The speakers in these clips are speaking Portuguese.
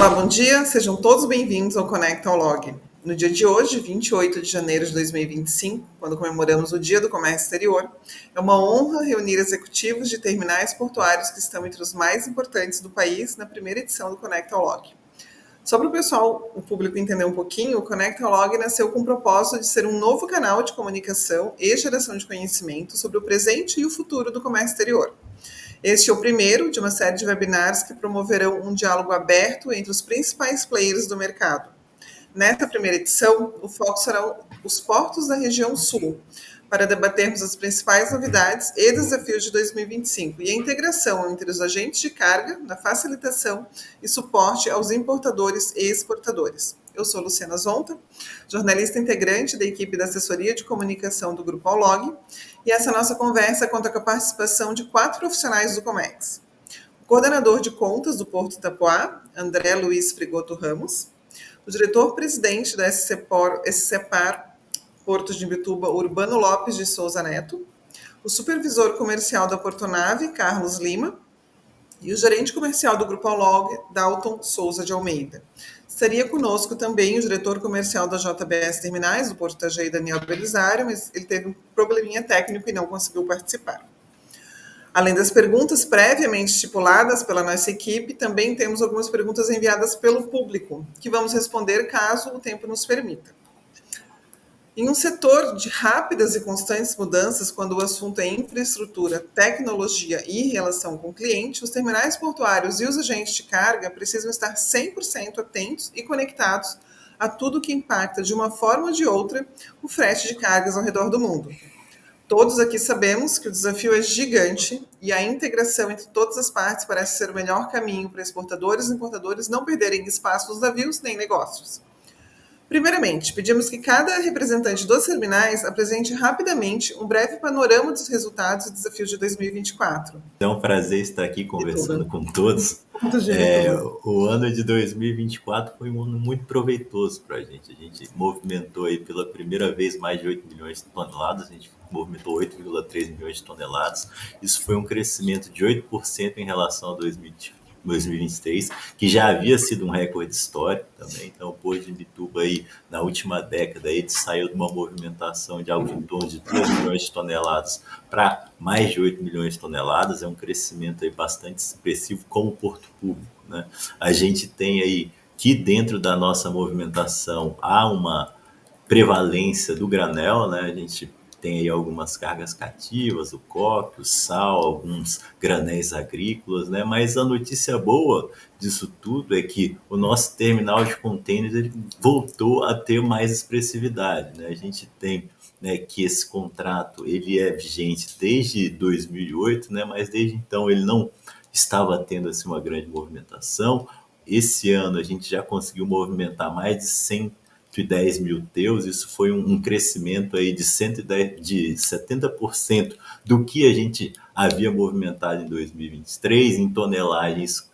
Olá, bom dia, sejam todos bem-vindos ao Conecta ao Log. No dia de hoje, 28 de janeiro de 2025, quando comemoramos o Dia do Comércio Exterior, é uma honra reunir executivos de terminais portuários que estão entre os mais importantes do país na primeira edição do Conecta ao Log. Só para o público entender um pouquinho, o Conecta ao Log nasceu com o propósito de ser um novo canal de comunicação e geração de conhecimento sobre o presente e o futuro do comércio exterior. Este é o primeiro de uma série de webinars que promoverão um diálogo aberto entre os principais players do mercado. Nesta primeira edição, o foco será os portos da região sul, para debatermos as principais novidades e desafios de 2025 e a integração entre os agentes de carga na facilitação e suporte aos importadores e exportadores. Eu sou Luciana Zonta, jornalista integrante da equipe da assessoria de comunicação do Grupo Aulog, e essa nossa conversa conta com a participação de 4 profissionais do Comex. O coordenador de contas do Porto Itapoá, André Luiz Frigoto Ramos, o diretor-presidente da SCEPAR Porto de Imbituba, Urbano Lopes de Souza Neto, o supervisor comercial da Portonave, Carlos Lima, e o gerente comercial do Grupo Aulog, Dalton Souza de Almeida. Estaria conosco também o diretor comercial da JBS Terminais, do Porto Itajaí, Daniel Belisário, mas ele teve um probleminha técnico e não conseguiu participar. Além das perguntas previamente estipuladas pela nossa equipe, também temos algumas perguntas enviadas pelo público, que vamos responder caso o tempo nos permita. Em um setor de rápidas e constantes mudanças, quando o assunto é infraestrutura, tecnologia e relação com o cliente, os terminais portuários e os agentes de carga precisam estar 100% atentos e conectados a tudo que impacta, de uma forma ou de outra, o frete de cargas ao redor do mundo. Todos aqui sabemos que o desafio é gigante e a integração entre todas as partes parece ser o melhor caminho para exportadores e importadores não perderem espaço nos navios nem negócios. Primeiramente, pedimos que cada representante dos terminais apresente rapidamente um breve panorama dos resultados e desafios de 2024. É um prazer estar aqui conversando com todos. O ano de 2024 foi um ano muito proveitoso para a gente. A gente movimentou aí pela primeira vez mais de 8 milhões de toneladas, a gente movimentou 8,3 milhões de toneladas. Isso foi um crescimento de 8% em relação a 2023, que já havia sido um recorde histórico também. Então, o Porto de Imbituba aí, na última década, ele saiu de uma movimentação de algo em torno de 2 milhões de toneladas para mais de 8 milhões de toneladas. É um crescimento aí bastante expressivo como porto público, né? A gente tem aí que dentro da nossa movimentação há uma prevalência do granel, né? A gente tem aí algumas cargas cativas, o coque, o sal, alguns granéis agrícolas, né? Mas a notícia boa disso tudo é que o nosso terminal de contêineres ele voltou a ter mais expressividade, né? A gente tem, né, que esse contrato ele é vigente desde 2008, né? Mas desde então ele não estava tendo assim, uma grande movimentação. Esse ano a gente já conseguiu movimentar mais de 110 mil teus, isso foi um crescimento aí de 70% do que a gente havia movimentado em 2023, em tonelagens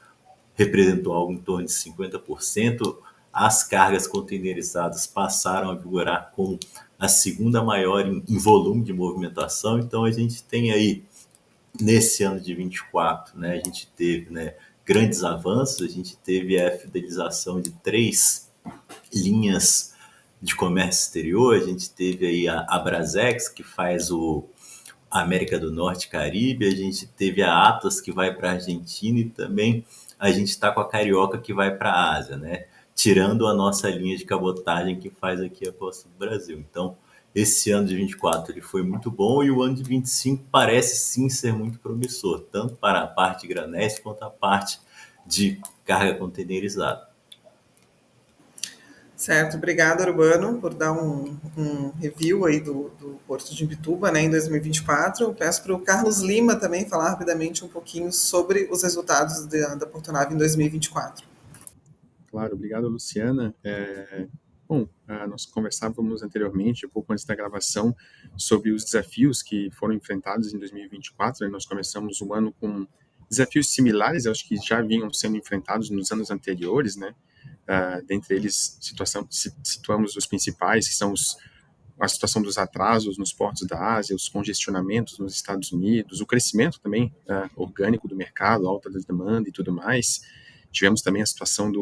representou algo em torno de 50%, as cargas containerizadas passaram a vigorar como a segunda maior em volume de movimentação, então a gente tem aí, nesse ano de 24, né, a gente teve, né, grandes avanços, a gente teve a fidelização de 3 linhas de comércio exterior, a gente teve aí a Brasex, que faz a América do Norte e Caribe, a gente teve a Atlas, que vai para a Argentina, e também a gente está com a Carioca, que vai para a Ásia, né? Tirando a nossa linha de cabotagem que faz aqui a costa do Brasil. Então, esse ano de 24 ele foi muito bom e o ano de 25 parece sim ser muito promissor, tanto para a parte de granéis quanto a parte de carga containerizada. Certo, obrigada, Urbano, por dar um review aí do Porto de Imbituba, né, em 2024. Eu peço para o Carlos Lima também falar rapidamente um pouquinho sobre os resultados da Portonave em 2024. Claro, obrigado, Luciana. Bom, nós conversávamos anteriormente, um pouco antes da gravação, sobre os desafios que foram enfrentados em 2024. Né? Nós começamos o ano com desafios similares aos que já vinham sendo enfrentados nos anos anteriores, né? Dentre eles, situamos os principais, que são a situação dos atrasos nos portos da Ásia, os congestionamentos nos Estados Unidos, o crescimento também orgânico do mercado, alta da demanda e tudo mais. Tivemos também a situação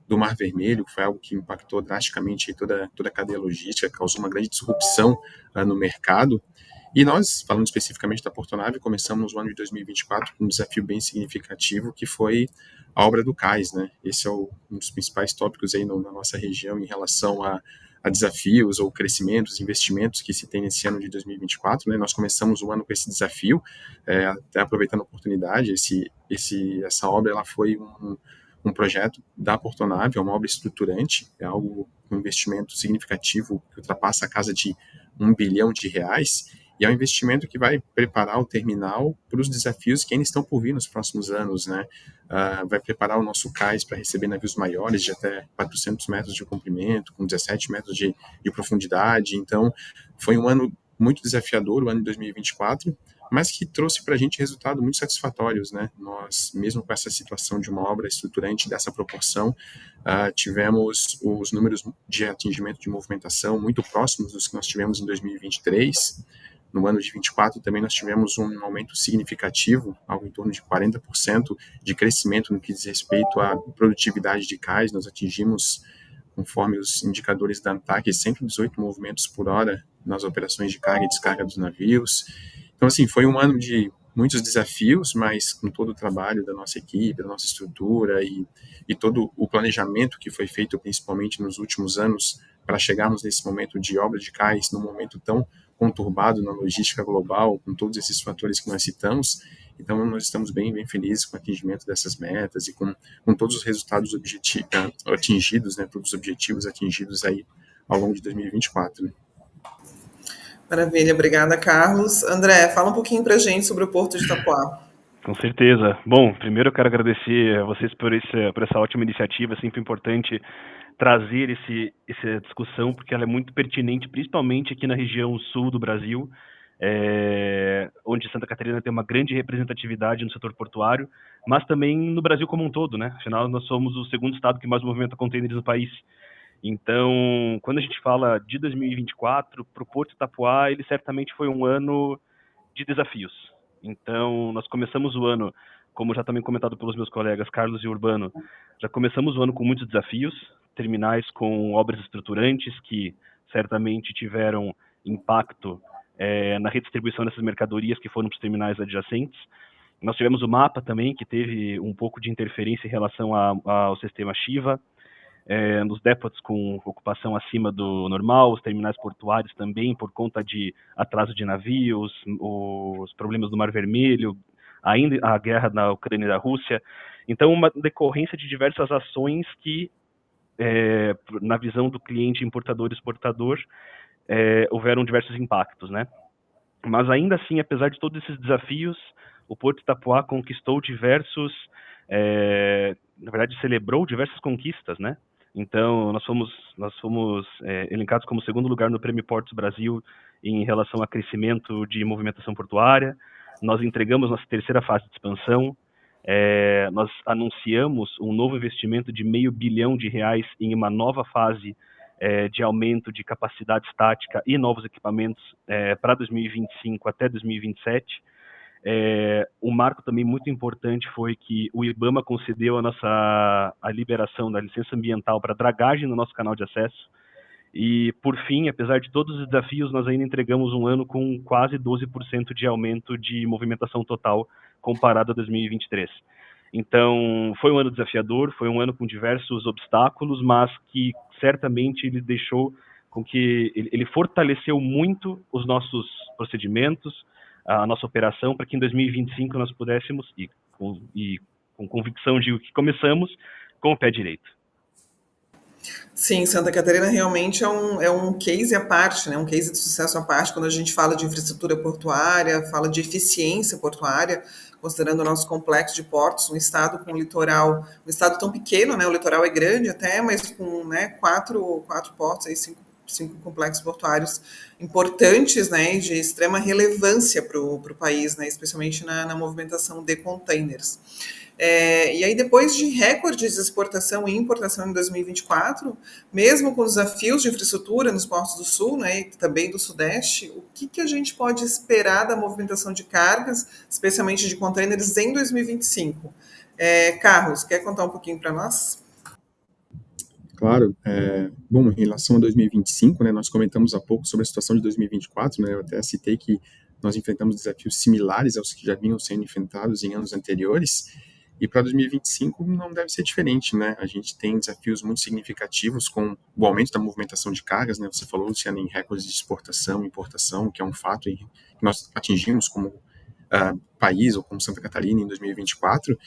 do Mar Vermelho, que foi algo que impactou drasticamente toda a cadeia logística, causou uma grande disrupção no mercado. E nós, falando especificamente da Portonave, começamos o ano de 2024 com um desafio bem significativo, que foi a obra do cais, né? Esse é um dos principais tópicos aí na nossa região em relação a desafios ou crescimentos, investimentos que se tem nesse ano de 2024, né? Nós começamos o ano com esse desafio, até aproveitando a oportunidade, essa obra ela foi um projeto da Portonave, é uma obra estruturante, é algo um investimento significativo que ultrapassa a casa de R$ 1 bilhão, e é um investimento que vai preparar o terminal para os desafios que ainda estão por vir nos próximos anos, né? Vai preparar o nosso cais para receber navios maiores de até 400 metros de comprimento, com 17 metros de profundidade. Então, foi um ano muito desafiador, o ano de 2024, mas que trouxe para a gente resultados muito satisfatórios, né? Nós, mesmo com essa situação de uma obra estruturante dessa proporção, tivemos os números de atingimento de movimentação muito próximos dos que nós tivemos em 2023. No ano de 24 também nós tivemos um aumento significativo, algo em torno de 40% de crescimento no que diz respeito à produtividade de cais. Nós atingimos, conforme os indicadores da ANTAC, 118 movimentos por hora nas operações de carga e descarga dos navios. Então, assim, foi um ano de muitos desafios, mas com todo o trabalho da nossa equipe, da nossa estrutura e todo o planejamento que foi feito, principalmente nos últimos anos, para chegarmos nesse momento de obra de cais, num momento tão conturbado na logística global, com todos esses fatores que nós citamos. Então, nós estamos bem felizes com o atingimento dessas metas e com todos os resultados atingidos, né, todos os objetivos atingidos aí ao longo de 2024. Maravilha, obrigada, Carlos. André, fala um pouquinho para a gente sobre o Porto de Itapoá. Com certeza. Bom, primeiro eu quero agradecer a vocês por essa ótima iniciativa, sempre importante trazer essa discussão, porque ela é muito pertinente, principalmente aqui na região sul do Brasil, onde Santa Catarina tem uma grande representatividade no setor portuário, mas também no Brasil como um todo, né? Afinal, nós somos o segundo estado que mais movimenta contêineres no país. Então, quando a gente fala de 2024, para o Porto de Itapoá, ele certamente foi um ano de desafios. Então, nós começamos o ano, como já também comentado pelos meus colegas Carlos e Urbano, já começamos o ano com muitos desafios, terminais com obras estruturantes que certamente tiveram impacto na redistribuição dessas mercadorias que foram para os terminais adjacentes. Nós tivemos o MAPA também, que teve um pouco de interferência em relação ao sistema Shiva, nos dépots com ocupação acima do normal, os terminais portuários também por conta de atraso de navios, os problemas do Mar Vermelho, ainda a guerra na Ucrânia e da Rússia. Então, uma decorrência de diversas ações que, na visão do cliente importador e exportador, houveram diversos impactos, né? Mas ainda assim, apesar de todos esses desafios, o Porto de Itapoá conquistou na verdade, celebrou diversas conquistas, né? Então, nós fomos elencados como segundo lugar no Prêmio Portos Brasil em relação a crescimento de movimentação portuária. Nós entregamos nossa terceira fase de expansão. Nós anunciamos um novo investimento de R$500 bilhão em uma nova fase de aumento de capacidade estática e novos equipamentos para 2025 até 2027. Um marco também muito importante foi que o IBAMA concedeu a liberação da licença ambiental para dragagem no nosso canal de acesso. E, por fim, apesar de todos os desafios, nós ainda entregamos um ano com quase 12% de aumento de movimentação total comparado a 2023. Então, foi um ano desafiador, foi um ano com diversos obstáculos, mas que certamente ele deixou com que ele fortaleceu muito os nossos procedimentos, a nossa operação, para que em 2025 nós pudéssemos, e com convicção digo que começamos, com o pé direito. Sim, Santa Catarina realmente é um case à parte, né? Um case de sucesso à parte quando a gente fala de infraestrutura portuária, fala de eficiência portuária, considerando o nosso complexo de portos, um estado com litoral, um estado tão pequeno, né? O litoral é grande até, mas com, né, quatro portos, aí, cinco complexos portuários importantes, né, de extrema relevância para o país, né, especialmente na movimentação de containers. E aí, depois de recordes de exportação e importação em 2024, mesmo com os desafios de infraestrutura nos portos do Sul, né, e também do Sudeste, o que a gente pode esperar da movimentação de cargas, especialmente de containers, em 2025? Carlos, quer contar um pouquinho para nós? Claro. Bom, em relação a 2025, né, nós comentamos há pouco sobre a situação de 2024, né, eu até citei que nós enfrentamos desafios similares aos que já vinham sendo enfrentados em anos anteriores, e para 2025 não deve ser diferente, né? A gente tem desafios muito significativos com o aumento da movimentação de cargas, né? Você falou, Luciano, em recordes de exportação e importação, que é um fato que nós atingimos como país, ou como Santa Catarina, em 2024,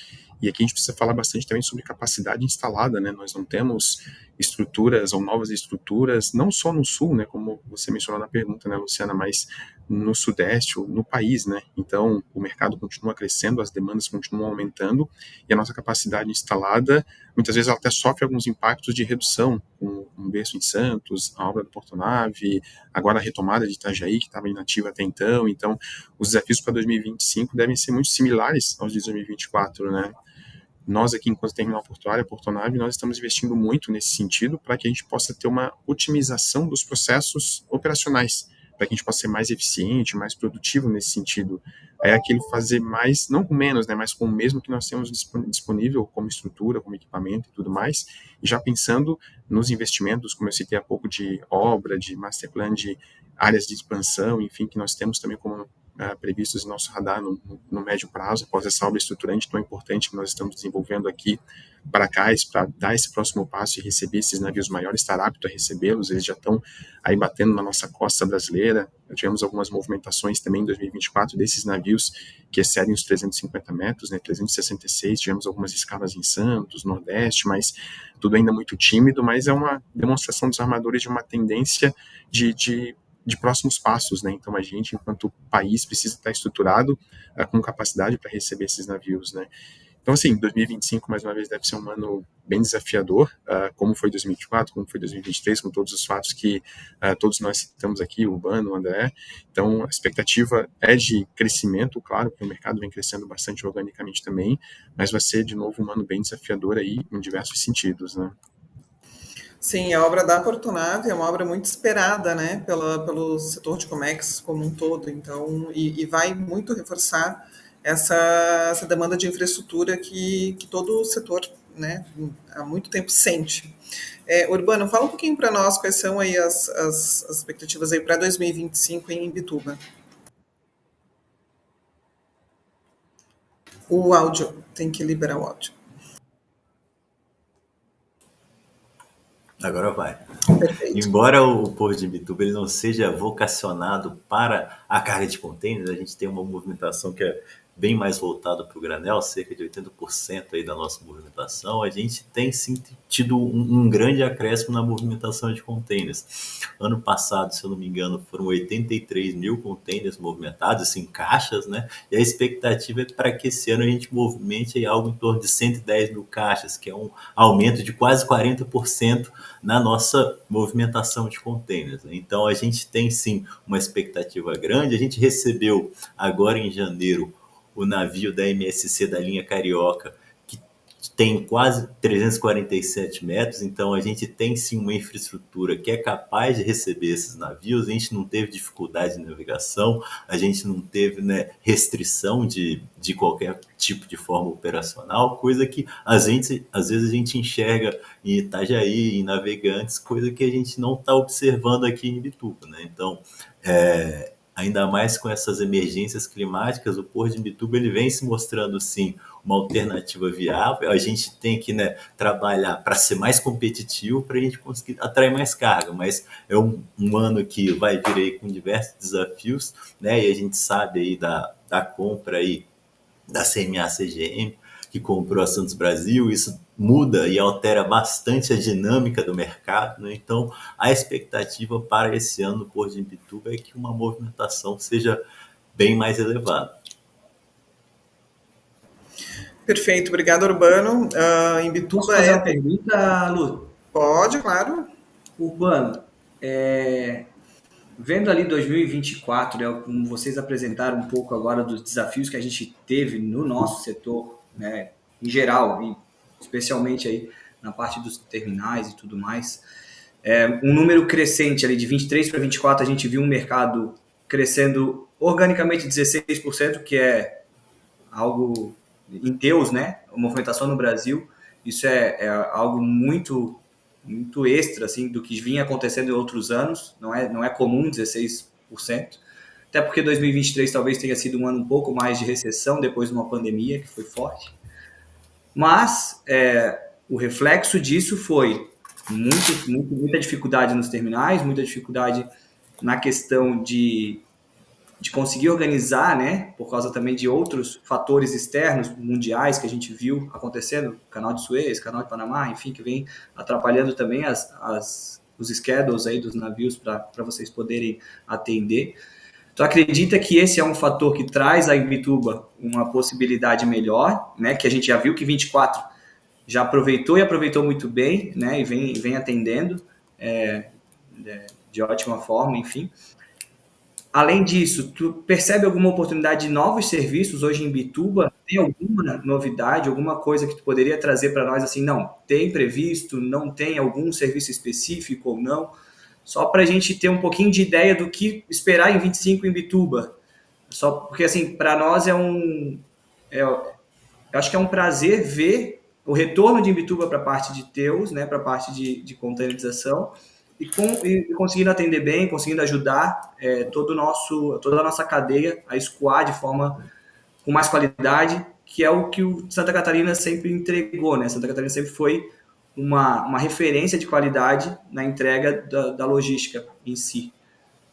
e aqui a gente precisa falar bastante também sobre capacidade instalada, né? Nós não temos estruturas ou novas estruturas, não só no sul, né, como você mencionou na pergunta, né, Luciana, mas no sudeste, no país, né? Então, o mercado continua crescendo, as demandas continuam aumentando e a nossa capacidade instalada, muitas vezes ela até sofre alguns impactos de redução, com um berço em Santos, a obra do Portonave, agora a retomada de Itajaí, que estava inativa até então. Então, os desafios para 2025 devem ser muito similares aos de 2024, né? Nós aqui, enquanto terminal portuária, Portonave, nós estamos investindo muito nesse sentido para que a gente possa ter uma otimização dos processos operacionais, para que a gente possa ser mais eficiente, mais produtivo nesse sentido. É aquilo fazer mais, não com menos, né, mas com o mesmo que nós temos disponível como estrutura, como equipamento e tudo mais, e já pensando nos investimentos, como eu citei há pouco, de obra, de master plan, de áreas de expansão, enfim, que nós temos também como previstos em nosso radar no médio prazo, após essa obra estruturante tão importante que nós estamos desenvolvendo aqui para Cais, para dar esse próximo passo e receber esses navios maiores, estar apto a recebê-los, eles já estão aí batendo na nossa costa brasileira. Tivemos algumas movimentações também em 2024 desses navios que excedem os 350 metros, né, 366, tivemos algumas escalas em Santos, Nordeste, mas tudo ainda muito tímido, mas é uma demonstração dos armadores de uma tendência de próximos passos, né? Então a gente, enquanto país, precisa estar estruturado com capacidade para receber esses navios, né? Então, assim, 2025, mais uma vez, deve ser um ano bem desafiador, como foi 2024, como foi 2023, com todos os fatos que todos nós citamos aqui, o Urbano, o André. Então, a expectativa é de crescimento, claro, porque o mercado vem crescendo bastante organicamente também, mas vai ser, de novo, um ano bem desafiador aí, em diversos sentidos, né? Sim, a obra da Portonave é uma obra muito esperada, né, pelo setor de Comex como um todo, então, e vai muito reforçar essa demanda de infraestrutura que todo o setor, né, há muito tempo sente. Urbano, fala um pouquinho para nós quais são aí as expectativas aí para 2025 em Imbituba. O áudio, tem que liberar o áudio. Agora vai. Perfeito. Embora o Porto de Imbituba ele não seja vocacionado para a carga de contêineres, a gente tem uma movimentação que é bem mais voltada para o granel, cerca de 80% aí da nossa movimentação. A gente tem sim tido um grande acréscimo na movimentação de contêineres. Ano passado, se eu não me engano, foram 83 mil contêineres movimentados, assim, caixas, né? E a expectativa é para que esse ano a gente movimente aí algo em torno de 110 mil caixas, que é um aumento de quase 40% na nossa movimentação de contêineres. Então, a gente tem sim uma expectativa grande. A gente recebeu agora em janeiro o navio da MSC da linha Carioca, que tem quase 347 metros, então a gente tem sim uma infraestrutura que é capaz de receber esses navios. A gente não teve dificuldade de navegação, a gente não teve, né, restrição de qualquer tipo de forma operacional, coisa que às vezes a gente enxerga em Itajaí, em Navegantes, coisa que a gente não está observando aqui em Imbituba, né? Então, ainda mais com essas emergências climáticas, o Porto de Imbituba ele vem se mostrando, sim, uma alternativa viável. A gente tem que, né, trabalhar para ser mais competitivo, para a gente conseguir atrair mais carga, mas é um ano que vai vir aí com diversos desafios, né? E a gente sabe aí da compra aí da CMA-CGM, que comprou a Santos Brasil. Isso muda e altera bastante a dinâmica do mercado, né? Então, a expectativa para esse ano no Porto de Imbituba é que uma movimentação seja bem mais elevada. Perfeito, obrigado, Urbano. Imbituba Posso fazer uma pergunta, Lu? Pode, claro. Urbano, vendo ali 2024, né, como vocês apresentaram um pouco agora dos desafios que a gente teve no nosso setor, né, em geral, e especialmente aí na parte dos terminais e tudo mais, um número crescente ali de 23 para 24, a gente viu um mercado crescendo organicamente 16%, que é algo em Deus, né? A movimentação no Brasil, isso é algo muito muito extra assim, do que vinha acontecendo em outros anos, não é comum 16%, até porque 2023 talvez tenha sido um ano um pouco mais de recessão depois de uma pandemia que foi forte, mas o reflexo disso foi muita dificuldade nos terminais, muita dificuldade na questão de conseguir organizar, né, por causa também de outros fatores externos mundiais que a gente viu acontecendo, canal de Suez, canal de Panamá, enfim, que vem atrapalhando também os schedules aí dos navios para vocês poderem atender. Tu acredita que esse é um fator que traz a Imbituba uma possibilidade melhor, né, que a gente já viu que 24 já aproveitou e aproveitou muito bem, né, e vem atendendo de ótima forma, enfim. Além disso, tu percebe alguma oportunidade de novos serviços hoje em Bituba? Tem alguma novidade, alguma coisa que tu poderia trazer para nós assim? Não, tem previsto, não tem algum serviço específico ou não? Só para a gente ter um pouquinho de ideia do que esperar em 25 em Bituba. Só porque assim, para nós eu acho que é um prazer ver o retorno de Imbituba para a parte de Teus, né, para a parte de containerização, e conseguindo atender bem, conseguindo ajudar toda a nossa cadeia a escoar de forma com mais qualidade, que é o que o Santa Catarina sempre entregou, né? Santa Catarina sempre foi uma referência de qualidade na entrega da logística em si.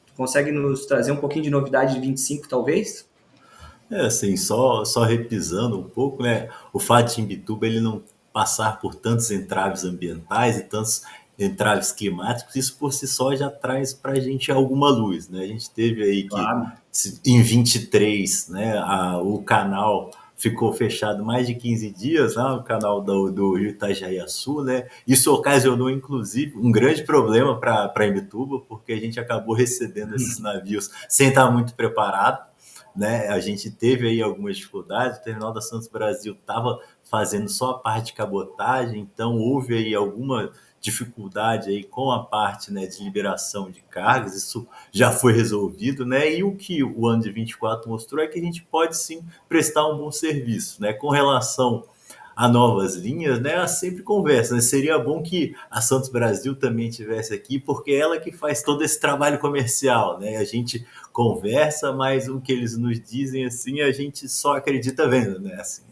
Tu consegue nos trazer um pouquinho de novidade de 25, talvez? Assim, só repisando um pouco, né? O fato de Imbituba ele não passar por tantos entraves ambientais e tantos entraves climáticos, isso por si só já traz para a gente alguma luz, né? A gente teve aí que Claro. em 23, né, o canal ficou fechado mais de 15 dias, né, o canal do Rio Itajaí-Açu, né? Isso ocasionou, inclusive, um grande problema para Imbituba, porque a gente acabou recebendo esses navios sem estar muito preparado, né? A gente teve aí algumas dificuldades, o terminal da Santos Brasil estava fazendo só a parte de cabotagem, então houve aí alguma dificuldade aí com a parte, né, de liberação de cargas, isso já foi resolvido, né? E o que o ano de 24 mostrou é que a gente pode sim prestar um bom serviço, né? Com relação a novas linhas, né? Ela sempre conversa, né? Seria bom que a Santos Brasil também estivesse aqui, porque é ela que faz todo esse trabalho comercial, né? A gente conversa, mas o que eles nos dizem assim, a gente só acredita vendo, né? Assim,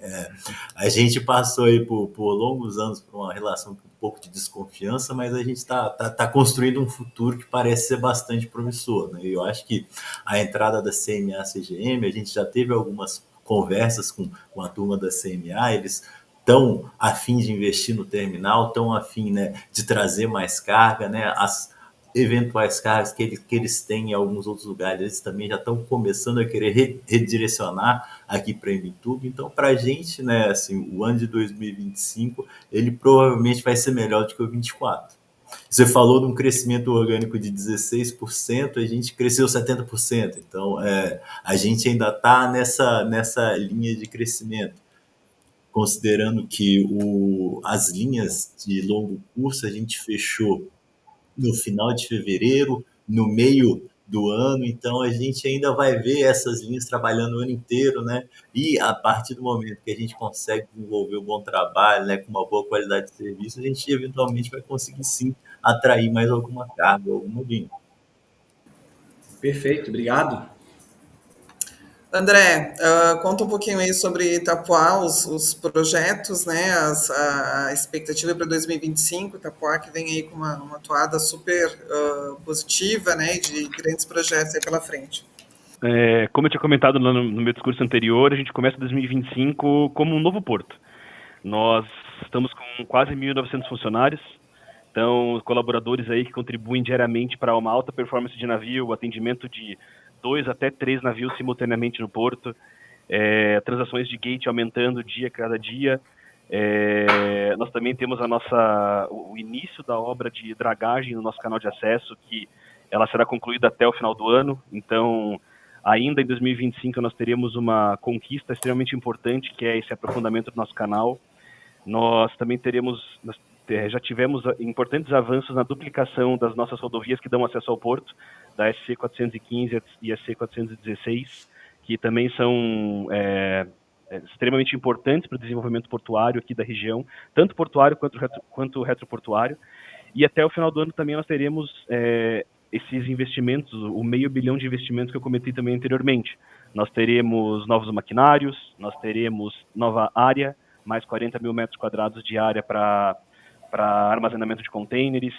a gente passou aí por longos anos por uma relação com um pouco de desconfiança, mas a gente está construindo um futuro que parece ser bastante promissor, né? E eu acho que a entrada da CMA-CGM, a gente já teve algumas conversas com a turma da CMA, eles estão a fim de investir no terminal, estão a fim, né, de trazer mais carga, né, as eventuais cargas que eles têm em alguns outros lugares, eles também já estão começando a querer redirecionar aqui para Imbituba. Então, para a gente, né, assim, o ano de 2025, ele provavelmente vai ser melhor do que o 24. Você falou de um crescimento orgânico de 16%, a gente cresceu 70%. Então, a gente ainda está nessa linha de crescimento, considerando que as linhas de longo curso a gente fechou no final de fevereiro, no meio do ano, então a gente ainda vai ver essas linhas trabalhando o ano inteiro, né? E a partir do momento que a gente consegue desenvolver um bom trabalho, né, com uma boa qualidade de serviço, a gente eventualmente vai conseguir sim atrair mais alguma carga, alguma linha. Perfeito, obrigado. André, conta um pouquinho aí sobre Itapuá, os projetos, né, a expectativa para 2025, Itapuá que vem aí com uma toada super positiva, né, de grandes projetos aí pela frente. Como eu tinha comentado no meu discurso anterior, a gente começa 2025 como um novo porto. Nós estamos com quase 1.900 funcionários, então colaboradores aí que contribuem diariamente para uma alta performance de navio, atendimento de 2 até 3 navios simultaneamente no porto, transações de gate aumentando cada dia. Nós também temos o início da obra de dragagem no nosso canal de acesso, que ela será concluída até o final do ano. Então, ainda em 2025, nós teremos uma conquista extremamente importante, que é esse aprofundamento do nosso canal. Nós também já tivemos importantes avanços na duplicação das nossas rodovias que dão acesso ao porto, da SC 415 e SC 416, que também são extremamente importantes para o desenvolvimento portuário aqui da região, tanto portuário quanto retroportuário. E até o final do ano também nós teremos esses investimentos, o $500 milhão de investimentos que eu comentei também anteriormente. Nós teremos novos maquinários, nós teremos nova área, mais 40 mil metros quadrados de área para armazenamento de containers.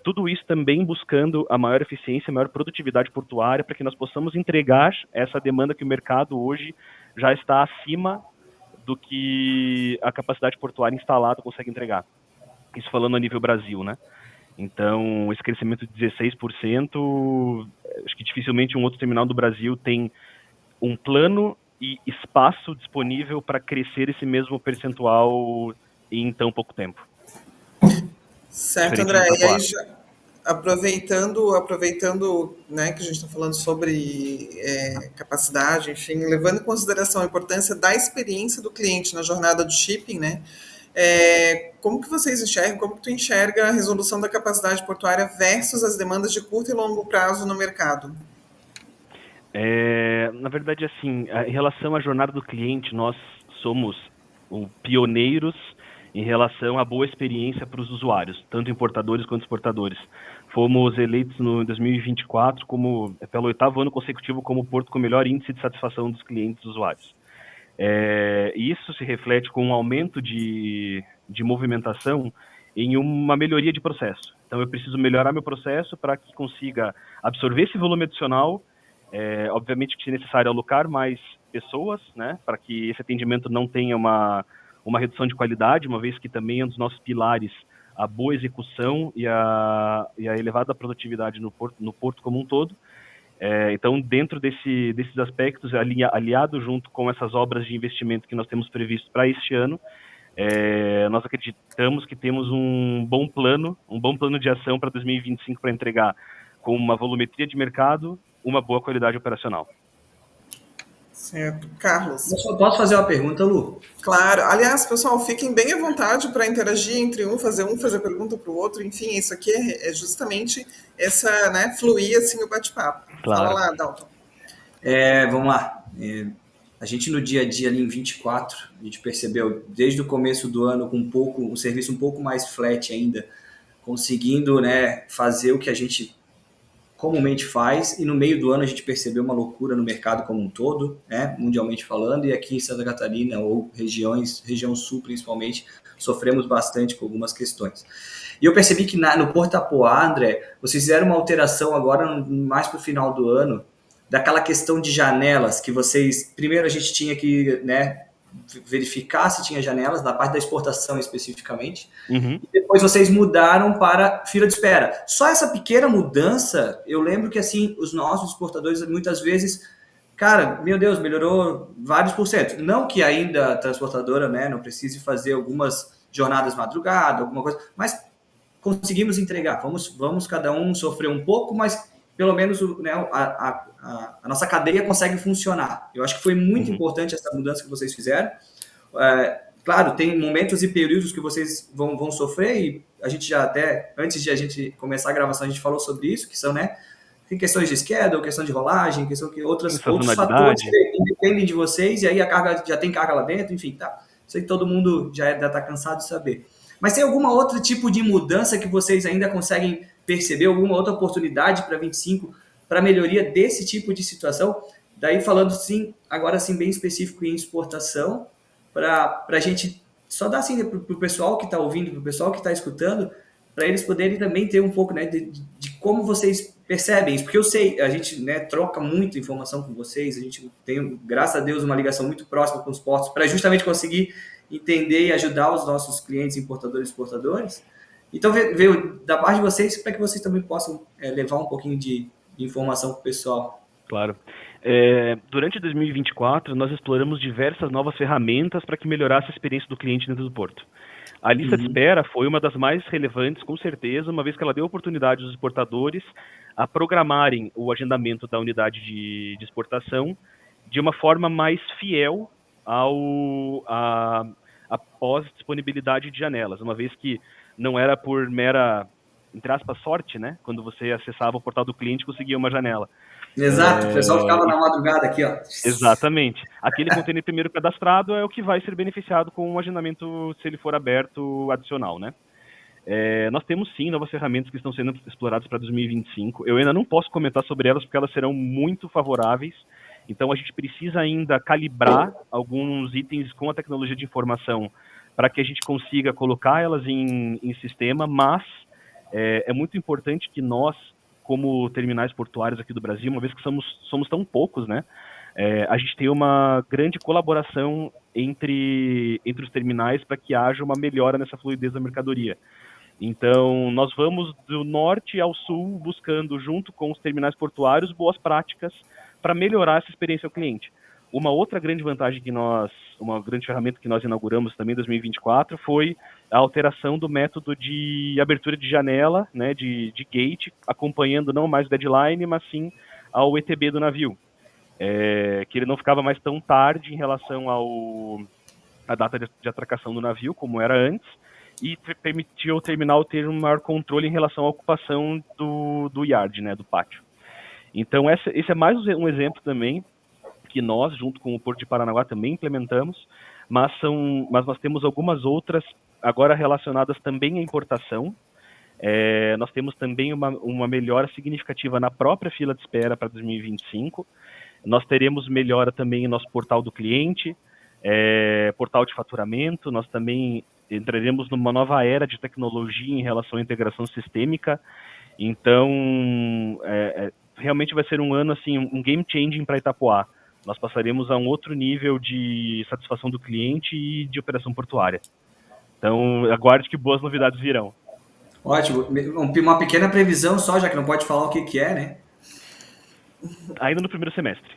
Tudo isso também buscando a maior eficiência, a maior produtividade portuária, para que nós possamos entregar essa demanda que o mercado hoje já está acima do que a capacidade portuária instalada consegue entregar. Isso falando a nível Brasil, né? Então, esse crescimento de 16%, acho que dificilmente um outro terminal do Brasil tem um plano e espaço disponível para crescer esse mesmo percentual em tão pouco tempo. Certo, André. E aí, aproveitando, né, que a gente está falando sobre capacidade, enfim, levando em consideração a importância da experiência do cliente na jornada do shipping, né? Como que vocês enxergam, como que tu enxerga a resolução da capacidade portuária versus as demandas de curto e longo prazo no mercado? Na verdade, assim, em relação à jornada do cliente, nós somos pioneiros em relação à boa experiência para os usuários, tanto importadores quanto exportadores. Fomos eleitos no 2024 pelo 8º ano consecutivo como o porto com o melhor índice de satisfação dos clientes usuários. Isso se reflete com um aumento de movimentação em uma melhoria de processo. Então, eu preciso melhorar meu processo para que consiga absorver esse volume adicional. Obviamente que é necessário alocar mais pessoas, né, para que esse atendimento não tenha uma redução de qualidade, uma vez que também é um dos nossos pilares a boa execução e a elevada produtividade no porto como um todo. Então, dentro desses aspectos, aliado junto com essas obras de investimento que nós temos previsto para este ano, nós acreditamos que temos um bom plano de ação para 2025 para entregar com uma volumetria de mercado, uma boa qualidade operacional. Certo. Carlos. Eu só posso fazer uma pergunta, Lu? Claro. Aliás, pessoal, fiquem bem à vontade para interagir entre fazer pergunta para o outro. Enfim, isso aqui é justamente essa, né, fluir assim o bate-papo. Claro. Fala lá, Dalton. Vamos lá. A gente no dia a dia ali em 24, a gente percebeu desde o começo do ano com um serviço um pouco mais flat ainda, conseguindo, né, fazer o que a gente comumente faz, e no meio do ano a gente percebeu uma loucura no mercado como um todo, né, mundialmente falando, e aqui em Santa Catarina, ou região sul principalmente, sofremos bastante com algumas questões. E eu percebi que no Porto Apoá, André, vocês fizeram uma alteração agora, mais para o final do ano, daquela questão de janelas, que primeiro a gente tinha que, né, verificar se tinha janelas, na parte da exportação especificamente, e depois vocês mudaram para fila de espera. Só essa pequena mudança, eu lembro que assim, os nossos exportadores muitas vezes, cara, meu Deus, melhorou vários %. Não que ainda a transportadora, né, não precise fazer algumas jornadas madrugada, alguma coisa, mas conseguimos entregar. Vamos cada um sofrer um pouco, mas pelo menos, né, a nossa cadeia consegue funcionar. Eu acho que foi muito importante essa mudança que vocês fizeram. Claro, tem momentos e períodos que vocês vão sofrer, e a gente já até, antes de a gente começar a gravação, a gente falou sobre isso, que são, né, tem questões de schedule, questão de rolagem, questão que outros fatores que dependem de vocês, e aí a carga já tem carga lá dentro, enfim, tá. Isso aí todo mundo já está cansado de saber. Mas tem alguma outro tipo de mudança que vocês ainda conseguem perceber, alguma outra oportunidade para 25, para melhoria desse tipo de situação? Daí falando sim, agora sim bem específico em exportação, para a gente só dar assim para o pessoal que está ouvindo, para o pessoal que está escutando, para eles poderem também ter um pouco, né, de como vocês percebem isso, porque eu sei, a gente, né, troca muita informação com vocês, a gente tem, graças a Deus, uma ligação muito próxima com os portos, para justamente conseguir entender e ajudar os nossos clientes importadores e exportadores. Então, veio da parte de vocês para que vocês também possam levar um pouquinho de informação para o pessoal. Claro. Durante 2024, nós exploramos diversas novas ferramentas para que melhorasse a experiência do cliente dentro do porto. A lista de espera foi uma das mais relevantes, com certeza, uma vez que ela deu oportunidade aos exportadores a programarem o agendamento da unidade de exportação de uma forma mais fiel à pós-disponibilidade de janelas, uma vez que não era por mera, entre aspas, sorte, né? Quando você acessava o portal do cliente, conseguia uma janela. Exato, o pessoal ficava na madrugada aqui, ó. Exatamente. Aquele container primeiro cadastrado é o que vai ser beneficiado com um agendamento, se ele for aberto, adicional, né? Nós temos sim novas ferramentas que estão sendo exploradas para 2025. Eu ainda não posso comentar sobre elas porque elas serão muito favoráveis. Então a gente precisa ainda calibrar alguns itens com a tecnologia de informação para que a gente consiga colocar elas em sistema, mas é muito importante que nós, como terminais portuários aqui do Brasil, uma vez que somos tão poucos, né, a gente tem uma grande colaboração entre os terminais para que haja uma melhora nessa fluidez da mercadoria. Então, nós vamos do norte ao sul buscando, junto com os terminais portuários, boas práticas para melhorar essa experiência ao cliente. Uma outra grande vantagem uma grande ferramenta que nós inauguramos também em 2024 foi a alteração do método de abertura de janela, né, de gate, acompanhando não mais o deadline, mas sim ao ETB do navio. Que ele não ficava mais tão tarde em relação à data de atracação do navio, como era antes, e permitiu ao terminal ter um maior controle em relação à ocupação do yard, né, do pátio. Então, esse é mais um exemplo também que nós, junto com o Porto de Paranaguá, também implementamos, mas nós temos algumas outras agora relacionadas também à importação. Nós temos também uma melhora significativa na própria fila de espera para 2025. Nós teremos melhora também em nosso portal do cliente, portal de faturamento. Nós também entraremos numa nova era de tecnologia em relação à integração sistêmica. Então, realmente vai ser um ano assim, um game changing para Itapoá. Nós passaremos a um outro nível de satisfação do cliente e de operação portuária. Então, aguarde que boas novidades virão. Ótimo. Uma pequena previsão só, já que não pode falar o que é, né? Ainda no primeiro semestre.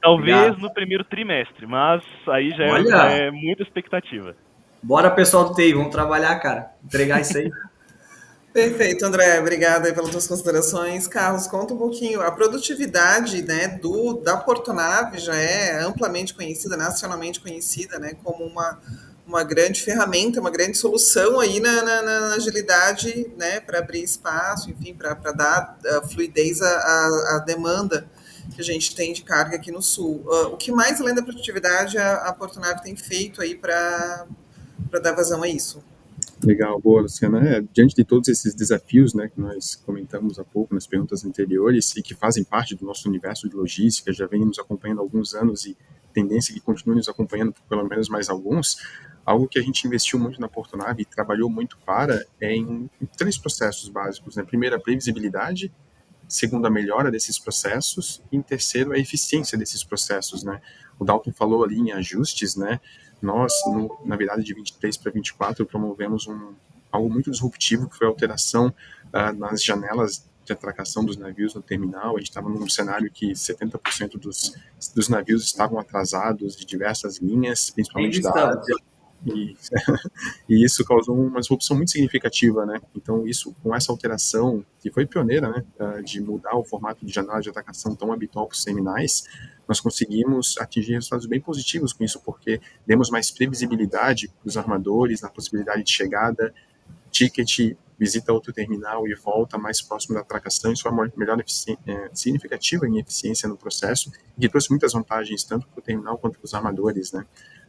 Talvez obrigado. No primeiro trimestre, mas aí já é muita expectativa. Bora, pessoal do TI, vamos trabalhar, cara. Entregar isso aí. Perfeito, André. Obrigada aí pelas tuas considerações. Carlos, conta um pouquinho. A produtividade, né, da Portonave já é amplamente conhecida, nacionalmente conhecida, né, como uma grande ferramenta, uma grande solução aí na agilidade, né, para abrir espaço, enfim, para dar fluidez à demanda que a gente tem de carga aqui no Sul. O que mais, além da produtividade, a Portonave tem feito aí para dar vazão a isso? Legal, boa, Luciana. Diante de todos esses desafios, né, que nós comentamos há pouco nas perguntas anteriores e que fazem parte do nosso universo de logística, já vem nos acompanhando há alguns anos e tendência que continue nos acompanhando por pelo menos mais alguns, algo que a gente investiu muito na Portonave e trabalhou muito em 3 processos básicos, né? Primeiro, a previsibilidade, segundo, a melhora desses processos e em terceiro, a eficiência desses processos, né? O Dalton falou ali em ajustes, né? Nós, na virada de 23 para 24, promovemos algo muito disruptivo, que foi a alteração nas janelas de atracação dos navios no terminal. A gente estava num cenário que 70% dos navios estavam atrasados de diversas linhas, principalmente da Ásia. E isso causou uma disrupção muito significativa, né? Então, com essa alteração, que foi pioneira, né, de mudar o formato de janela de atracação tão habitual para os terminais, nós conseguimos atingir resultados bem positivos com isso, porque demos mais previsibilidade para os armadores na possibilidade de chegada, ticket, visita outro terminal e volta mais próximo da atracação. Isso foi uma melhora significativa em eficiência no processo, e que trouxe muitas vantagens tanto para o terminal quanto para os armadores, né?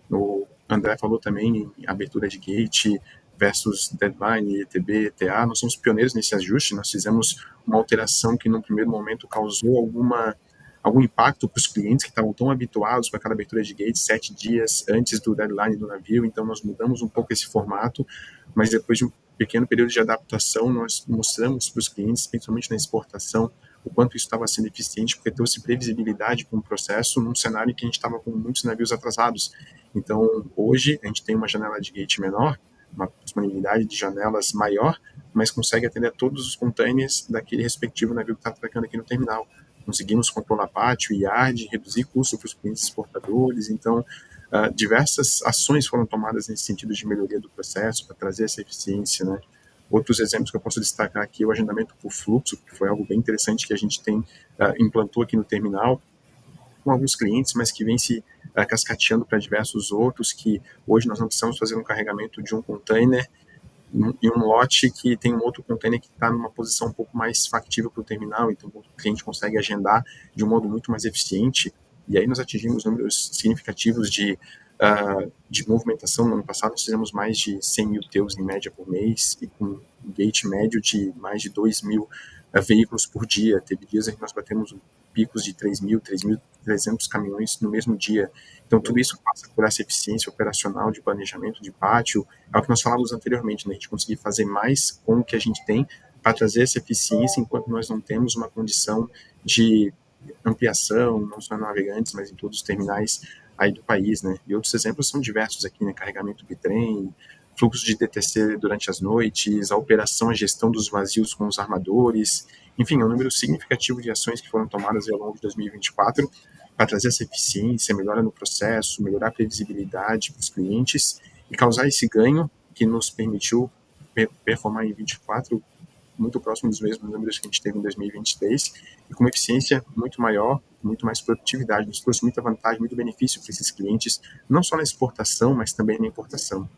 O André falou também em abertura de gate versus deadline, ETB, ETA. Nós somos pioneiros nesse ajuste. Nós fizemos uma alteração que, no primeiro momento, causou algum impacto para os clientes que estavam tão habituados com aquela abertura de gate 7 dias antes do deadline do navio. Então, nós mudamos um pouco esse formato, mas depois de um pequeno período de adaptação, nós mostramos para os clientes, principalmente na exportação, o quanto isso estava sendo eficiente, porque trouxe previsibilidade para um processo num cenário em que a gente estava com muitos navios atrasados. Então, hoje, a gente tem uma janela de gate menor, uma disponibilidade de janelas maior, mas consegue atender a todos os containers daquele respectivo navio que está atracando aqui no terminal. Conseguimos controlar pátio e yard, reduzir custo para os clientes exportadores. Então, diversas ações foram tomadas nesse sentido de melhoria do processo para trazer essa eficiência, né? Outros exemplos que eu posso destacar aqui é o agendamento por fluxo, que foi algo bem interessante que a gente implantou aqui no terminal com alguns clientes, mas que vem se cascateando para diversos outros, que hoje nós não precisamos fazer um carregamento de um container em um lote que tem um outro container que está numa posição um pouco mais factível para o terminal, então o cliente consegue agendar de um modo muito mais eficiente, e aí nós atingimos números significativos de de movimentação. No ano passado nós fizemos mais de 100 mil TEUs em média por mês e com um gate médio de mais de 2 mil veículos por dia. Teve dias em que nós batemos picos de 3.300 caminhões no mesmo dia. Então tudo isso passa por essa eficiência operacional de planejamento de pátio. É o que nós falávamos anteriormente, né? A gente conseguir fazer mais com o que a gente tem para trazer essa eficiência enquanto nós não temos uma condição de ampliação, não só em Navegantes, mas em todos os terminais aí do país, né? E outros exemplos são diversos aqui, né? Carregamento bitrem, fluxo de DTC durante as noites, a operação, a gestão dos vazios com os armadores, enfim, é um número significativo de ações que foram tomadas ao longo de 2024 para trazer essa eficiência, melhora no processo, melhorar a previsibilidade para os clientes e causar esse ganho que nos permitiu performar em 24 muito próximo dos mesmos números que a gente teve em 2023 e com uma eficiência muito maior, muito mais produtividade. Nos trouxe muita vantagem, muito benefício para esses clientes, não só na exportação, mas também na importação.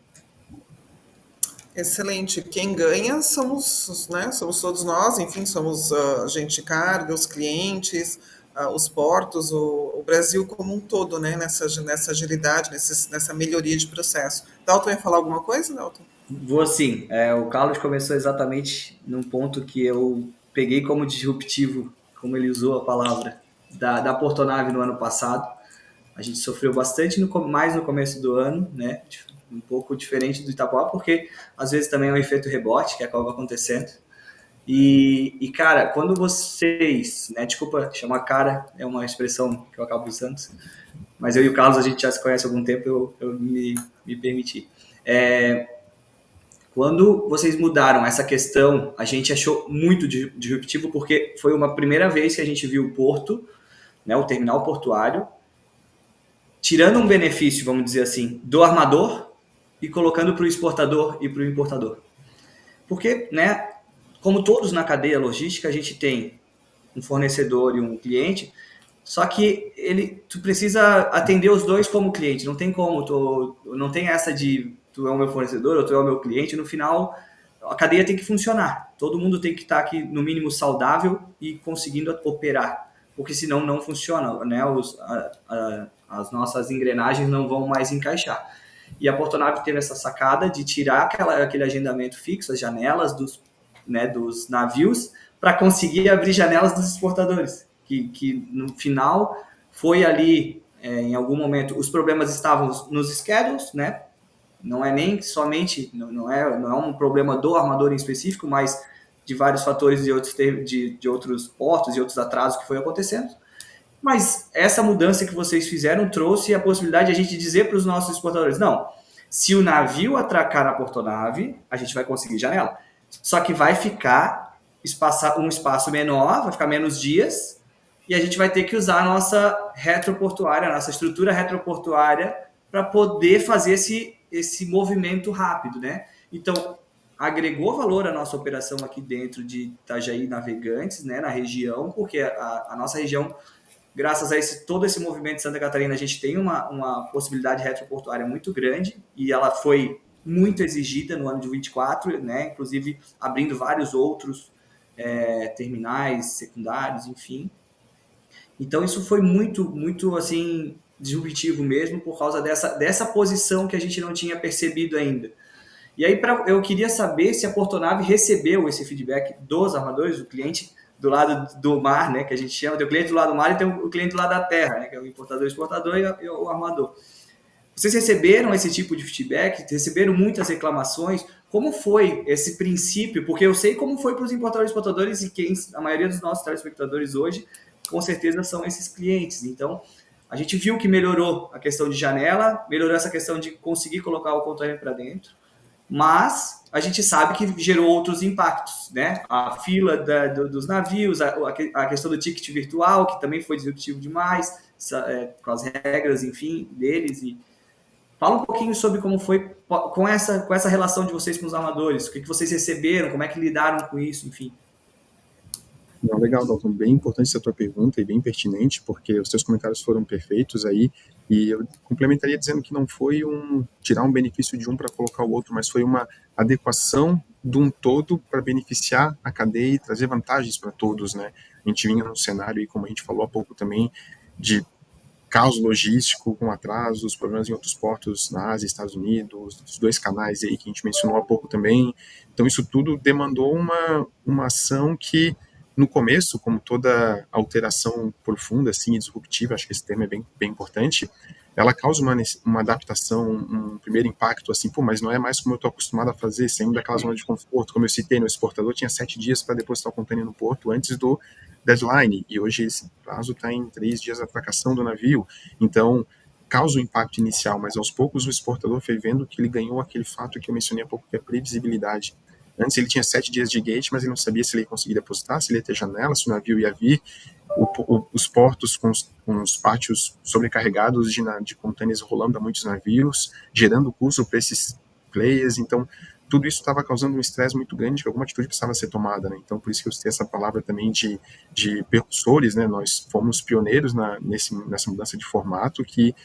Excelente. Quem ganha somos, né, somos todos nós, enfim, somos a gente de carga, os clientes, os portos, o Brasil como um todo, né, nessa agilidade, nessa melhoria de processo. Dalton ia falar alguma coisa, Dalton? Vou sim. O Carlos começou exatamente num ponto que eu peguei como disruptivo, como ele usou a palavra, da Portonave no ano passado. A gente sofreu bastante mais no começo do ano, né? Um pouco diferente do Itapuã, porque às vezes também é um efeito rebote que acaba acontecendo. E cara, quando vocês, né? Desculpa chamar cara, é uma expressão que eu acabo usando, mas eu e o Carlos a gente já se conhece há algum tempo, eu me permiti. Quando vocês mudaram essa questão, a gente achou muito disruptivo, porque foi uma primeira vez que a gente viu o porto, né, o terminal portuário, tirando um benefício, vamos dizer assim, do armador e colocando para o exportador e para o importador. Porque, né, como todos na cadeia logística, a gente tem um fornecedor e um cliente, só que tu precisa atender os dois como cliente, não tem como, não tem essa de tu é o meu fornecedor ou tu é o meu cliente, no final a cadeia tem que funcionar, todo mundo tem que estar aqui no mínimo saudável e conseguindo operar, porque senão não funciona, né? As nossas engrenagens não vão mais encaixar. E a Portonave teve essa sacada de tirar aquele agendamento fixo, as janelas dos navios, para conseguir abrir janelas dos exportadores, que no final foi ali, em algum momento, os problemas estavam nos schedules, né? Não é nem somente, não é um problema do armador em específico, mas de vários fatores de outros portos e outros atrasos que foi acontecendo. Mas essa mudança que vocês fizeram trouxe a possibilidade de a gente dizer para os nossos exportadores, não, se o navio atracar na Portonave, a gente vai conseguir janela. Só que vai ficar um espaço menor, vai ficar menos dias, e a gente vai ter que usar a nossa retroportuária, a nossa estrutura retroportuária para poder fazer esse movimento rápido, né? Então, agregou valor à nossa operação aqui dentro de Itajaí Navegantes, né, na região, porque a nossa região, graças a todo esse movimento de Santa Catarina, a gente tem uma possibilidade retroportuária muito grande e ela foi muito exigida no ano de 24, né, inclusive abrindo vários outros terminais secundários, enfim. Então, isso foi muito, muito, assim, disruptivo mesmo, por causa dessa posição que a gente não tinha percebido ainda. E aí eu queria saber se a Portonave recebeu esse feedback dos armadores, o cliente do lado do mar, né, que a gente chama, tem o cliente do lado do mar e tem o cliente do lado da terra, né, que é o importador, exportador e o armador. Vocês receberam esse tipo de feedback? Receberam muitas reclamações? Como foi esse princípio? Porque eu sei como foi para os importadores e exportadores e a maioria dos nossos telespectadores hoje, com certeza, são esses clientes. Então, a gente viu que melhorou a questão de janela, melhorou essa questão de conseguir colocar o container para dentro, mas a gente sabe que gerou outros impactos, né? A fila dos navios, a questão do ticket virtual, que também foi disruptivo demais, com as regras, enfim, deles. E fala um pouquinho sobre como foi com essa relação de vocês com os armadores, o que vocês receberam, como é que lidaram com isso, enfim. Não, legal, Dalton, bem importante essa tua pergunta e bem pertinente, porque os teus comentários foram perfeitos aí, e eu complementaria dizendo que não foi tirar um benefício de um para colocar o outro, mas foi uma adequação de um todo para beneficiar a cadeia e trazer vantagens para todos, né? A gente vinha num cenário, e como a gente falou há pouco também, de caos logístico com atrasos, problemas em outros portos na Ásia, Estados Unidos, os 2 canais aí que a gente mencionou há pouco também. Então isso tudo demandou uma ação que, no começo, como toda alteração profunda assim, e disruptiva, acho que esse termo é bem importante, ela causa uma adaptação, um primeiro impacto, assim, pô, mas não é mais como eu estou acostumado a fazer, saindo daquela zona de conforto. Como eu citei, no exportador tinha 7 dias para depositar o contêiner no porto antes do deadline, e hoje esse prazo está em 3 dias de atracação do navio. Então, causa um impacto inicial, mas aos poucos o exportador foi vendo que ele ganhou aquele fato que eu mencionei há pouco, que é a previsibilidade. Antes ele tinha 7 dias de gate, mas ele não sabia se ele ia conseguir depositar, se ele ia ter janela, se o navio ia vir. Os portos com os pátios sobrecarregados de contêineres rolando a muitos navios, gerando custo para esses players. Então, tudo isso estava causando um estresse muito grande, que alguma atitude precisava ser tomada, né? Então, por isso que eu citei essa palavra também de percussores, né? Nós fomos pioneiros nessa mudança de formato que,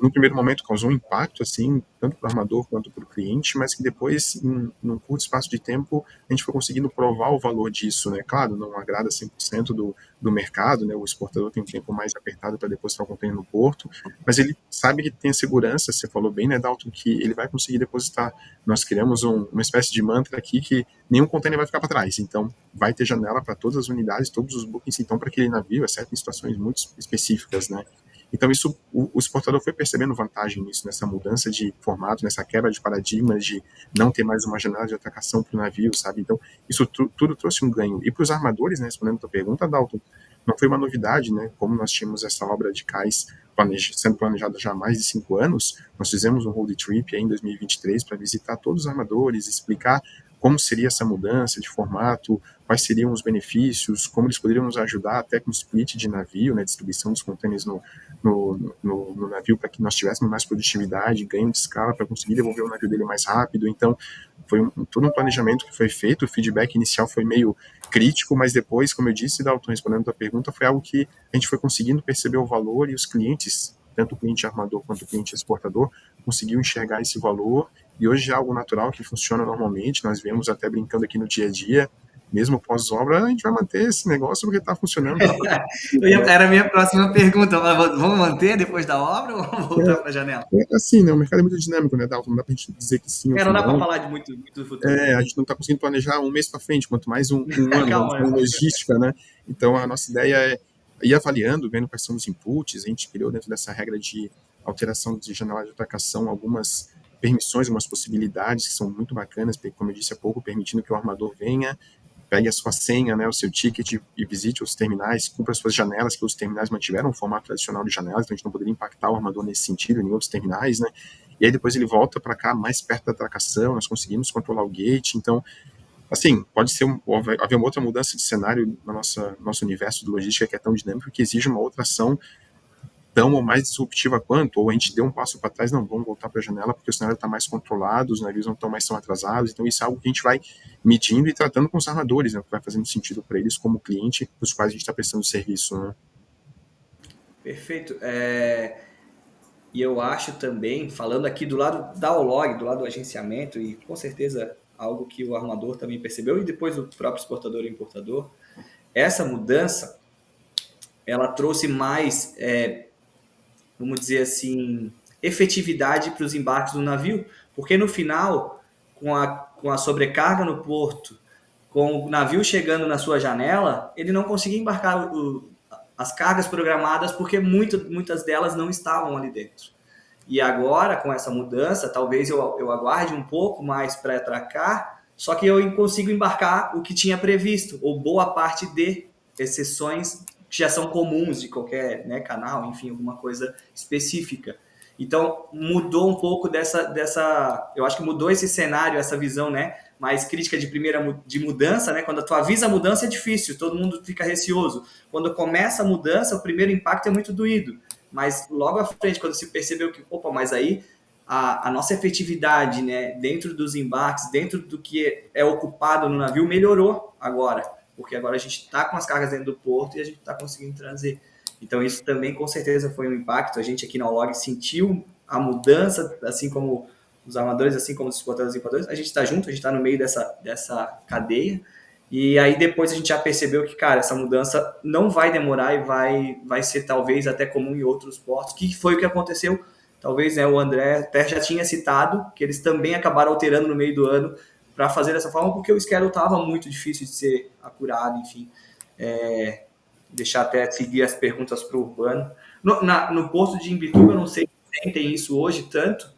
no primeiro momento, causou um impacto, assim, tanto para o armador quanto para o cliente, mas que depois, num curto espaço de tempo, a gente foi conseguindo provar o valor disso, né? Claro, não agrada 100% do mercado, né? O exportador tem um tempo mais apertado para depositar o contêiner no porto, mas ele sabe que tem a segurança, você falou bem, né, Dalton, que ele vai conseguir depositar. Nós criamos uma espécie de mantra aqui que nenhum contêiner vai ficar para trás, então vai ter janela para todas as unidades, todos os bookings, então, para aquele navio, exceto em situações muito específicas, né? Então, isso, o exportador foi percebendo vantagem nisso, nessa mudança de formato, nessa quebra de paradigmas, de não ter mais uma janela de atracação para o navio, sabe? Então, isso tudo trouxe um ganho. E para os armadores, né, respondendo a tua pergunta, Dalton, não foi uma novidade, né? Como nós tínhamos essa obra de cais sendo planejada já há mais de 5 anos, nós fizemos um road trip aí em 2023 para visitar todos os armadores, explicar como seria essa mudança de formato, quais seriam os benefícios, como eles poderiam nos ajudar até com o split de navio, né, distribuição dos contêineres no navio, para que nós tivéssemos mais produtividade, ganho de escala para conseguir devolver o navio dele mais rápido. Então, foi todo um planejamento que foi feito, o feedback inicial foi meio crítico, mas depois, como eu disse, Dalton, respondendo a tua pergunta, foi algo que a gente foi conseguindo perceber o valor e os clientes, tanto o cliente armador quanto o cliente exportador, conseguiu enxergar esse valor, e hoje é algo natural que funciona normalmente, nós vemos até brincando aqui no dia a dia, mesmo pós-obra, a gente vai manter esse negócio porque está funcionando. Era a minha próxima pergunta, vamos manter depois da obra ou vamos voltar para a janela? Assim, né, o mercado é muito dinâmico, né, Dalton? Não dá para a gente dizer que sim ou que não. Não dá não. para falar de muito do futuro. A gente não está conseguindo planejar um mês para frente, quanto mais um ano, uma logística, né? Então, a nossa ideia é ir avaliando, vendo quais são os inputs. A gente criou dentro dessa regra de alteração de janela de atracação algumas permissões, algumas possibilidades que são muito bacanas, como eu disse há pouco, permitindo que o armador venha, pegue a sua senha, né, o seu ticket e visite os terminais, cumpra as suas janelas, que os terminais mantiveram um formato tradicional de janelas, então a gente não poderia impactar o armador nesse sentido, em outros terminais, né? E aí depois ele volta para cá, mais perto da atracação, nós conseguimos controlar o gate. Então, assim, pode ser haver uma outra mudança de cenário no nosso universo de logística que é tão dinâmico que exige uma outra ação tão ou mais disruptiva quanto, ou a gente deu um passo para trás, não, vamos voltar para a janela porque o cenário está mais controlado, os navios não estão mais tão atrasados. Então isso é algo que a gente vai medindo e tratando com os armadores, né, que vai fazendo sentido para eles como cliente, para os quais a gente está prestando serviço, né? Perfeito. E eu acho também, falando aqui do lado da OLOG, do lado do agenciamento, e com certeza algo que o armador também percebeu, e depois o próprio exportador e importador, essa mudança, ela trouxe mais, vamos dizer assim, efetividade para os embarques do navio, porque no final, com a sobrecarga no porto, com o navio chegando na sua janela, ele não conseguia embarcar as cargas programadas porque muitas delas não estavam ali dentro. E agora, com essa mudança, talvez eu aguarde um pouco mais para atracar, só que eu consigo embarcar o que tinha previsto, ou boa parte de exceções que já são comuns de qualquer, né, canal, enfim, alguma coisa específica. Então, mudou um pouco dessa... Eu acho que mudou esse cenário, essa visão, né, mais crítica de mudança, né? Quando tu avisa a mudança é difícil, todo mundo fica receoso. Quando começa a mudança, o primeiro impacto é muito doído. Mas logo à frente, quando se percebeu que, mas aí a nossa efetividade, né, dentro dos embarques, dentro do que é ocupado no navio, melhorou agora. Porque agora a gente está com as cargas dentro do porto e a gente está conseguindo trazer. Então isso também com certeza foi um impacto. A gente aqui na OLOG sentiu a mudança, assim como os armadores, assim como os exportadores e importadores. A gente está junto, a gente está no meio dessa cadeia. E aí depois a gente já percebeu que, cara, essa mudança não vai demorar e vai ser talvez até comum em outros portos. Que foi o que aconteceu? Talvez, né, o André até já tinha citado que eles também acabaram alterando no meio do ano para fazer dessa forma, porque o schedule estava muito difícil de ser acurado, enfim. Deixar até seguir as perguntas para o Urbano. No porto de Imbituba, eu não sei se tem isso hoje tanto,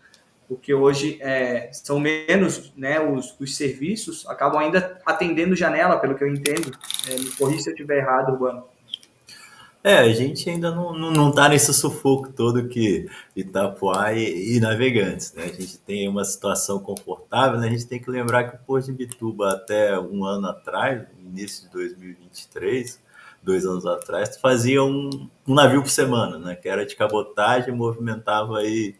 porque hoje são menos, né, os serviços, acabam ainda atendendo janela, pelo que eu entendo. Me corrija se eu estiver errado, Urbano. A gente ainda não tá nesse sufoco todo que Itapuá e Navegantes, né? A gente tem uma situação confortável, né? A gente tem que lembrar que o Porto de Imbituba, até um ano atrás, início de 2023, 2 anos atrás, fazia um navio por semana, né? Que era de cabotagem, movimentava aí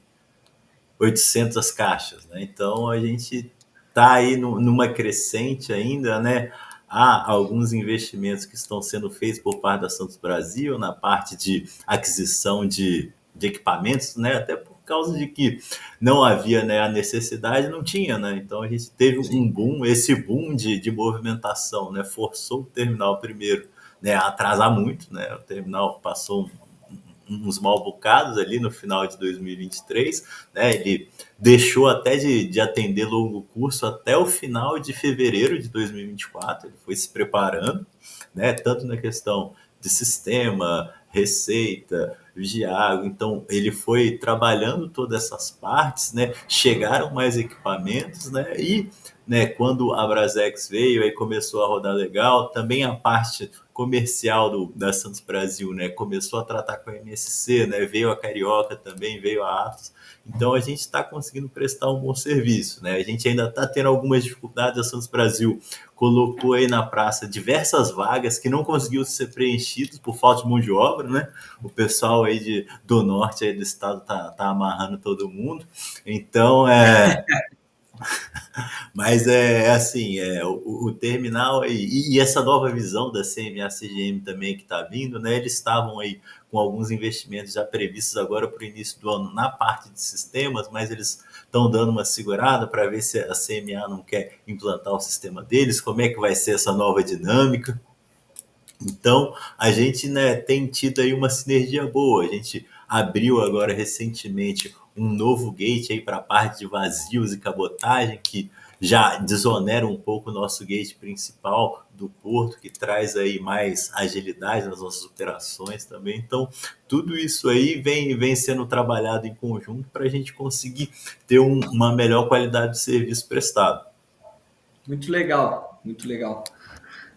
800 caixas, né? Então a gente está aí numa crescente ainda, né? Há alguns investimentos que estão sendo feitos por parte da Santos Brasil na parte de aquisição de equipamentos, né? Até por causa de que não havia, né, a necessidade, não tinha, né? Então a gente teve um boom, esse boom de movimentação, né? Forçou o terminal primeiro, né, a atrasar muito, né? O terminal passou uns mal bocados ali no final de 2023, né? Ele deixou até de atender longo curso até o final de fevereiro de 2024, ele foi se preparando, né? Tanto na questão de sistema, receita, vigiar, então ele foi trabalhando todas essas partes, né? Chegaram mais equipamentos, né? E, né, quando a Brasex veio, aí começou a rodar legal, também a parte comercial da Santos Brasil, né, começou a tratar com a MSC, né, veio a Carioca também, veio a Atos, então a gente está conseguindo prestar um bom serviço, né, a gente ainda está tendo algumas dificuldades, a Santos Brasil colocou aí na praça diversas vagas que não conseguiu ser preenchidas por falta de mão de obra, né, o pessoal aí do norte aí do estado tá amarrando todo mundo, então mas assim, o terminal e essa nova visão da CMA-CGM também que está vindo, né? Eles estavam aí com alguns investimentos já previstos agora para o início do ano na parte de sistemas, mas eles estão dando uma segurada para ver se a CMA não quer implantar o sistema deles, como é que vai ser essa nova dinâmica. Então, a gente, né, tem tido aí uma sinergia boa. A gente abriu agora recentemente um novo gate aí para a parte de vazios e cabotagem, que já desonera um pouco o nosso gate principal do porto, que traz aí mais agilidade nas nossas operações também. Então, tudo isso aí vem sendo trabalhado em conjunto para a gente conseguir ter uma melhor qualidade de serviço prestado. Muito legal, muito legal.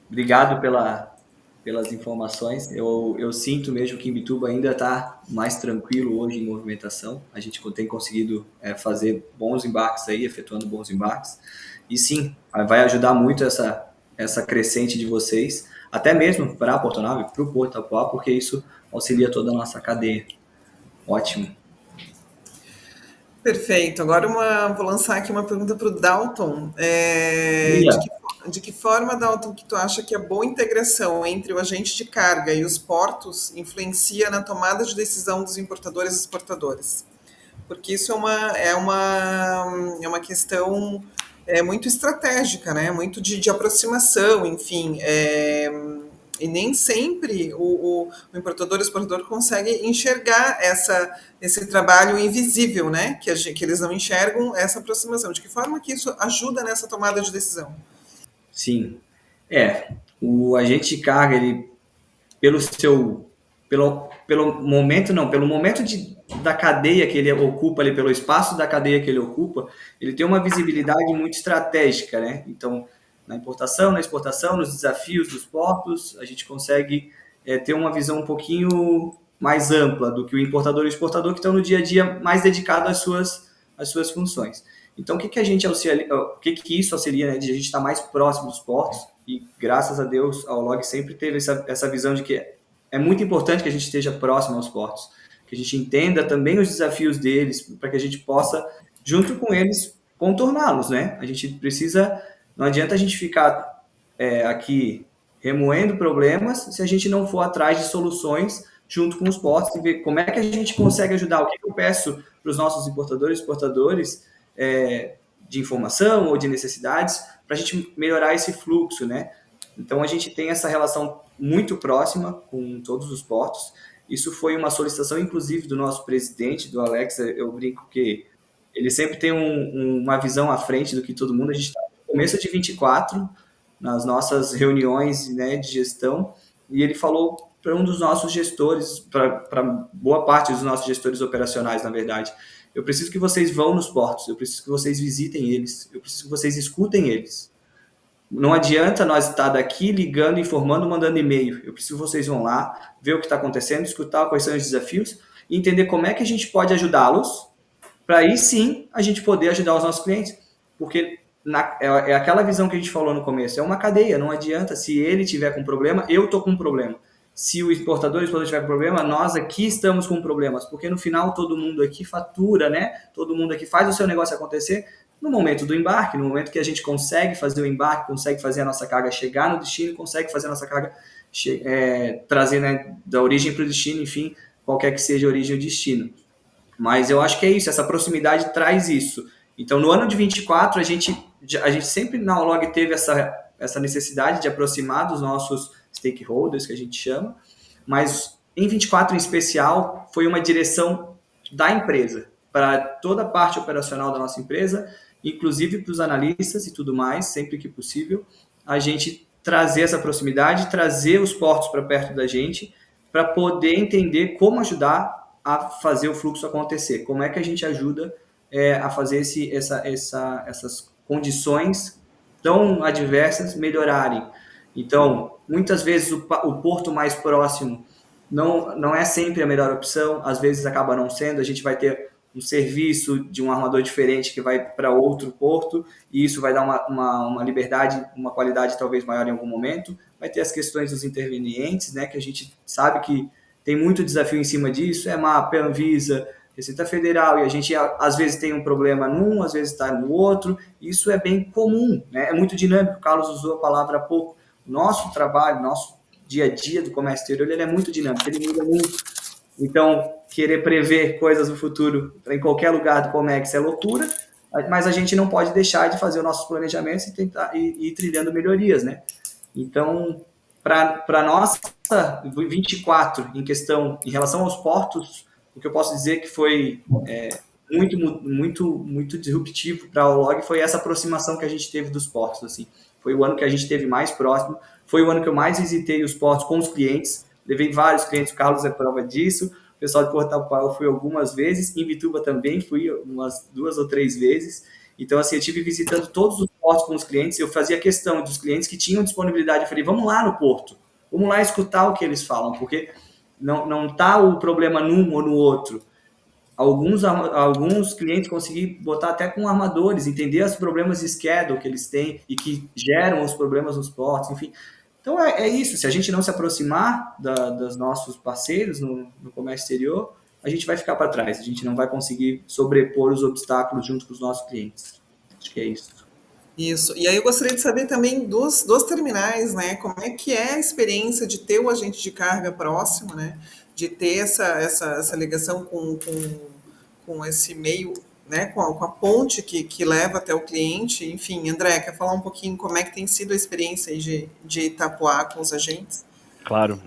Obrigado pelas informações. Eu sinto mesmo que Imbituba ainda está mais tranquilo hoje em movimentação. A gente tem conseguido fazer bons embarques aí, efetuando bons embarques. E sim, vai ajudar muito essa crescente de vocês, até mesmo para a Portonave, para o Porto Itapuá, porque isso auxilia toda a nossa cadeia. Ótimo. Perfeito. Agora vou lançar aqui uma pergunta para o Dalton. De que forma, Dalton, que tu acha que a boa integração entre o agente de carga e os portos influencia na tomada de decisão dos importadores e exportadores? Porque isso é uma questão muito estratégica, né? Muito de aproximação, enfim. E nem sempre o importador e o exportador consegue enxergar esse trabalho invisível, né? Que eles não enxergam essa aproximação. De que forma que isso ajuda nessa tomada de decisão? Sim. O agente de carga, ele, pelo momento da cadeia que ele ocupa, ali, pelo espaço da cadeia que ele ocupa, ele tem uma visibilidade muito estratégica, né? Então, na importação, na exportação, nos desafios dos portos, a gente consegue ter uma visão um pouquinho mais ampla do que o importador e o exportador, que estão no dia a dia mais dedicado às suas funções. Então, o que a gente auxilia, o que isso auxilia, né, de a gente estar mais próximo dos portos? E graças a Deus, a Olog sempre teve essa visão de que é muito importante que a gente esteja próximo aos portos, que a gente entenda também os desafios deles, para que a gente possa, junto com eles, contorná-los, né? A gente precisa, não adianta a gente ficar aqui remoendo problemas se a gente não for atrás de soluções junto com os portos e ver como é que a gente consegue ajudar, o que eu peço para os nossos importadores e exportadores de informação ou de necessidades para a gente melhorar esse fluxo, né? Então, a gente tem essa relação muito próxima com todos os portos. Isso foi uma solicitação, inclusive, do nosso presidente, do Alex. Eu brinco que ele sempre tem uma visão à frente do que todo mundo. A gente está no começo de 24, nas nossas reuniões, né, de gestão, e ele falou para um dos nossos gestores, para boa parte dos nossos gestores operacionais, na verdade: eu preciso que vocês vão nos portos, eu preciso que vocês visitem eles, eu preciso que vocês escutem eles. Não adianta nós estar daqui ligando, informando, mandando e-mail. Eu preciso que vocês vão lá, ver o que está acontecendo, escutar quais são os desafios e entender como é que a gente pode ajudá-los, para aí sim a gente poder ajudar os nossos clientes. Porque é aquela visão que a gente falou no começo, é uma cadeia, não adianta. Se ele tiver com problema, eu estou com problema. Se o exportador tiver com problema, nós aqui estamos com problemas, porque no final todo mundo aqui fatura, né? Todo mundo aqui faz o seu negócio acontecer no momento do embarque, no momento que a gente consegue fazer o embarque, consegue fazer a nossa carga chegar no destino, consegue fazer a nossa carga trazer, né, da origem para o destino, enfim, qualquer que seja a origem ou destino. Mas eu acho que é isso, essa proximidade traz isso. Então, no ano de 24, a gente sempre na Olog teve essa necessidade de aproximar dos nossos stakeholders, que a gente chama, mas em 24 em especial, foi uma direção da empresa, para toda a parte operacional da nossa empresa, inclusive para os analistas e tudo mais, sempre que possível, a gente trazer essa proximidade, trazer os portos para perto da gente, para poder entender como ajudar a fazer o fluxo acontecer, como é que a gente ajuda a fazer essas condições tão adversas melhorarem. Então, muitas vezes o porto mais próximo não é sempre a melhor opção, às vezes acaba não sendo, a gente vai ter um serviço de um armador diferente que vai para outro porto, e isso vai dar uma liberdade, uma qualidade talvez maior em algum momento. Vai ter as questões dos intervenientes, né, que a gente sabe que tem muito desafio em cima disso, MAP, Anvisa, Receita Federal, e a gente às vezes tem um problema num, às vezes está no outro. Isso é bem comum, né? É muito dinâmico. O Carlos usou a palavra há pouco. Nosso trabalho, nosso dia a dia do comércio exterior, ele é muito dinâmico, ele muda muito. Então, querer prever coisas no futuro em qualquer lugar do Comex é loucura, mas a gente não pode deixar de fazer os nossos planejamentos e tentar ir trilhando melhorias, né? Então, para nós, 24, em relação aos portos, o que eu posso dizer que foi muito disruptivo para a Olog foi essa aproximação que a gente teve dos portos. Assim. Foi o ano que a gente teve mais próximo, foi o ano que eu mais visitei os portos com os clientes, levei vários clientes, o Carlos é prova disso, o pessoal de Porto Paulo fui algumas vezes, em Bituba também fui umas 2 ou 3 vezes. Então, assim, eu estive visitando todos os portos com os clientes, eu fazia questão dos clientes que tinham disponibilidade, eu falei, vamos lá no porto, vamos lá escutar o que eles falam, porque não está o problema num ou no outro. Alguns clientes consegui botar até com armadores, entender os problemas de schedule que eles têm e que geram os problemas nos portos, enfim. Então é isso, se a gente não se aproximar dos nossos parceiros no comércio exterior, a gente vai ficar para trás, a gente não vai conseguir sobrepor os obstáculos junto com os nossos clientes. Acho que é isso. Isso. E aí eu gostaria de saber também dos terminais, né? Como é que é a experiência de ter o agente de carga próximo, né? De ter essa ligação com esse meio, né? Com a ponte que leva até o cliente. Enfim, André, quer falar um pouquinho como é que tem sido a experiência aí de Itapoá com os agentes? Claro.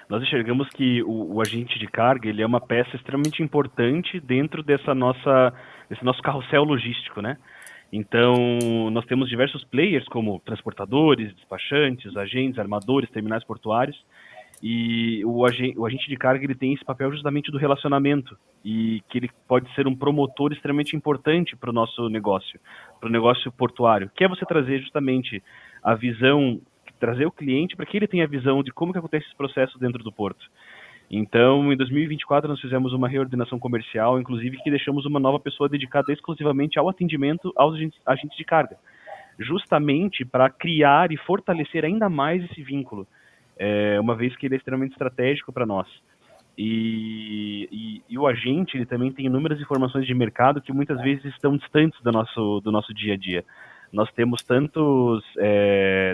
Nós enxergamos que o agente de carga ele é uma peça extremamente importante dentro desse nosso carrossel logístico, né? Então, nós temos diversos players como transportadores, despachantes, agentes, armadores, terminais portuários, e o agente de carga ele tem esse papel justamente do relacionamento, e que ele pode ser um promotor extremamente importante para o nosso negócio, para o negócio portuário, que é você trazer justamente a visão, trazer o cliente para que ele tenha a visão de como que acontece esse processo dentro do porto. Então, em 2024, nós fizemos uma reordenação comercial, inclusive que deixamos uma nova pessoa dedicada exclusivamente ao atendimento aos agentes de carga, justamente para criar e fortalecer ainda mais esse vínculo, uma vez que ele é extremamente estratégico para nós. E o agente ele também tem inúmeras informações de mercado que muitas vezes estão distantes do nosso dia a dia. Nós temos tantos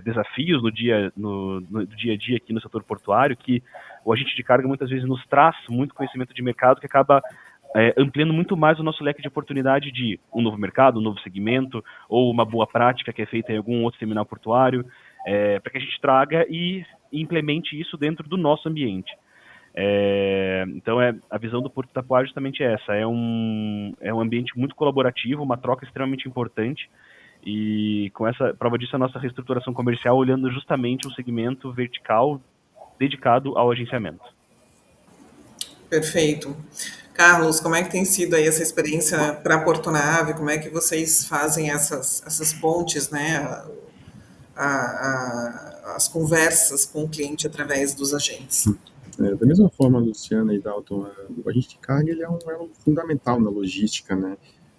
desafios no dia a dia aqui no setor portuário que o agente de carga muitas vezes nos traz muito conhecimento de mercado que acaba ampliando muito mais o nosso leque de oportunidade de um novo mercado, um novo segmento ou uma boa prática que é feita em algum outro terminal portuário. para que a gente traga e implemente isso dentro do nosso ambiente. Então, a visão do Porto Itapuá é justamente essa, é um ambiente muito colaborativo, uma troca extremamente importante, e com essa prova disso a nossa reestruturação comercial, olhando justamente um segmento vertical dedicado ao agenciamento. Perfeito. Carlos, como é que tem sido aí essa experiência para Porto Nave? Como é que vocês fazem essas pontes, né? As conversas com o cliente através dos agentes? Da mesma forma, Luciana e Dalton, o agente de carga ele é um elo fundamental na logística, né?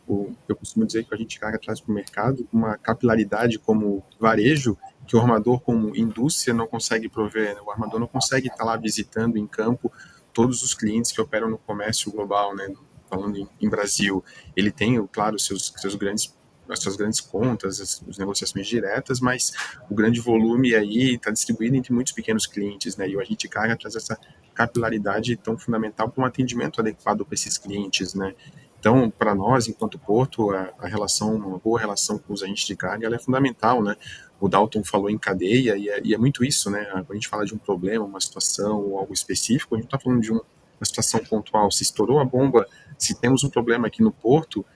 Eu costumo dizer que o agente de carga traz para o mercado uma capilaridade como varejo que o armador como indústria não consegue prover, né? O armador não consegue estar lá visitando em campo todos os clientes que operam no comércio global, né? Falando em Brasil, ele tem, claro, as suas grandes contas, as negociações diretas, mas o grande volume aí está distribuído entre muitos pequenos clientes, né? E o agente de carga traz essa capilaridade tão fundamental para um atendimento adequado para esses clientes, né? Então, para nós, enquanto Porto, uma boa relação com os agentes de carga, ela é fundamental, né? O Dalton falou em cadeia e é muito isso, né? Quando a gente fala de um problema, uma situação ou algo específico, a gente está falando de uma situação pontual. Se estourou a bomba, se temos um problema aqui no Porto,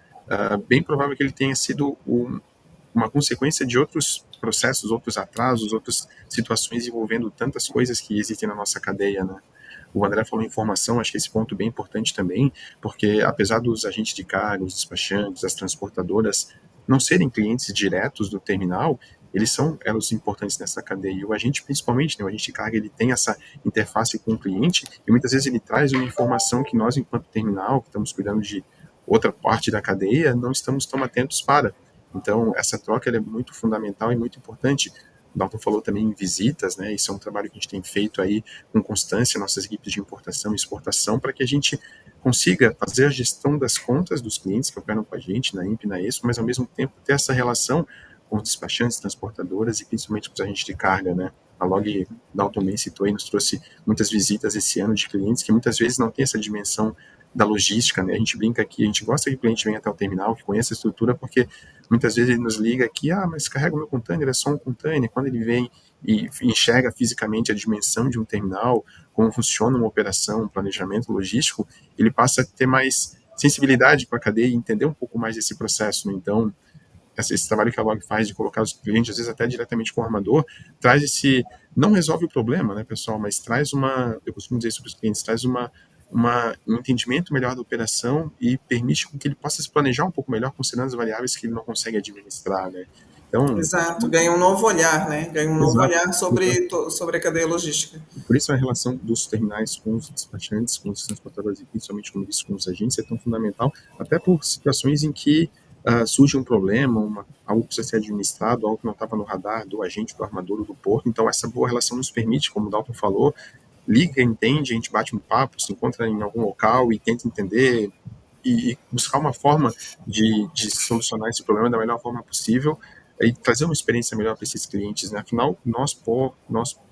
bem provável que ele tenha sido uma consequência de outros processos, outros atrasos, outras situações envolvendo tantas coisas que existem na nossa cadeia, né? O André falou em informação, acho que esse ponto é bem importante também, porque apesar dos agentes de carga, os despachantes, as transportadoras não serem clientes diretos do terminal, eles são elos importantes nessa cadeia. E o agente, principalmente, né, o agente de carga, ele tem essa interface com o cliente e muitas vezes ele traz uma informação que nós, enquanto terminal, que estamos cuidando de outra parte da cadeia, não estamos tão atentos para. Então, essa troca é muito fundamental e muito importante. O Dalton falou também em visitas, né? Isso é um trabalho que a gente tem feito aí com constância, nossas equipes de importação e exportação, para que a gente consiga fazer a gestão das contas dos clientes que operam com a gente na IMP, na ESCO, mas ao mesmo tempo ter essa relação com os despachantes, transportadoras e principalmente com os agentes de carga, né? A Log, Dalton bem citou aí, nos trouxe muitas visitas esse ano de clientes que muitas vezes não têm essa dimensão da logística, né? A gente brinca aqui, a gente gosta que o cliente venha até o terminal, que conheça a estrutura, porque muitas vezes ele nos liga aqui, mas carrega o meu container, é só um container. Quando ele vem e enxerga fisicamente a dimensão de um terminal, como funciona uma operação, um planejamento logístico, ele passa a ter mais sensibilidade com a cadeia e entender um pouco mais desse processo, né? Então, esse trabalho que a Log faz de colocar os clientes, às vezes até diretamente com o armador, traz não resolve o problema, né, pessoal, mas traz eu costumo dizer isso para os clientes, traz um entendimento melhor da operação e permite que ele possa se planejar um pouco melhor considerando as variáveis que ele não consegue administrar, né. Então, exato, ganha um novo olhar, né? Ganha um novo olhar sobre a cadeia logística. Por isso a relação dos terminais com os despachantes, com os transportadores e principalmente, como disse, com os agentes é tão fundamental, até por situações em que surge um problema, algo que precisa ser administrado, algo que não estava no radar do agente, do armador ou do porto. Então, essa boa relação nos permite, como o Dalton falou, liga, entende, a gente bate um papo, se encontra em algum local e tenta entender e buscar uma forma de solucionar esse problema da melhor forma possível e trazer uma experiência melhor para esses clientes, né? Afinal, nós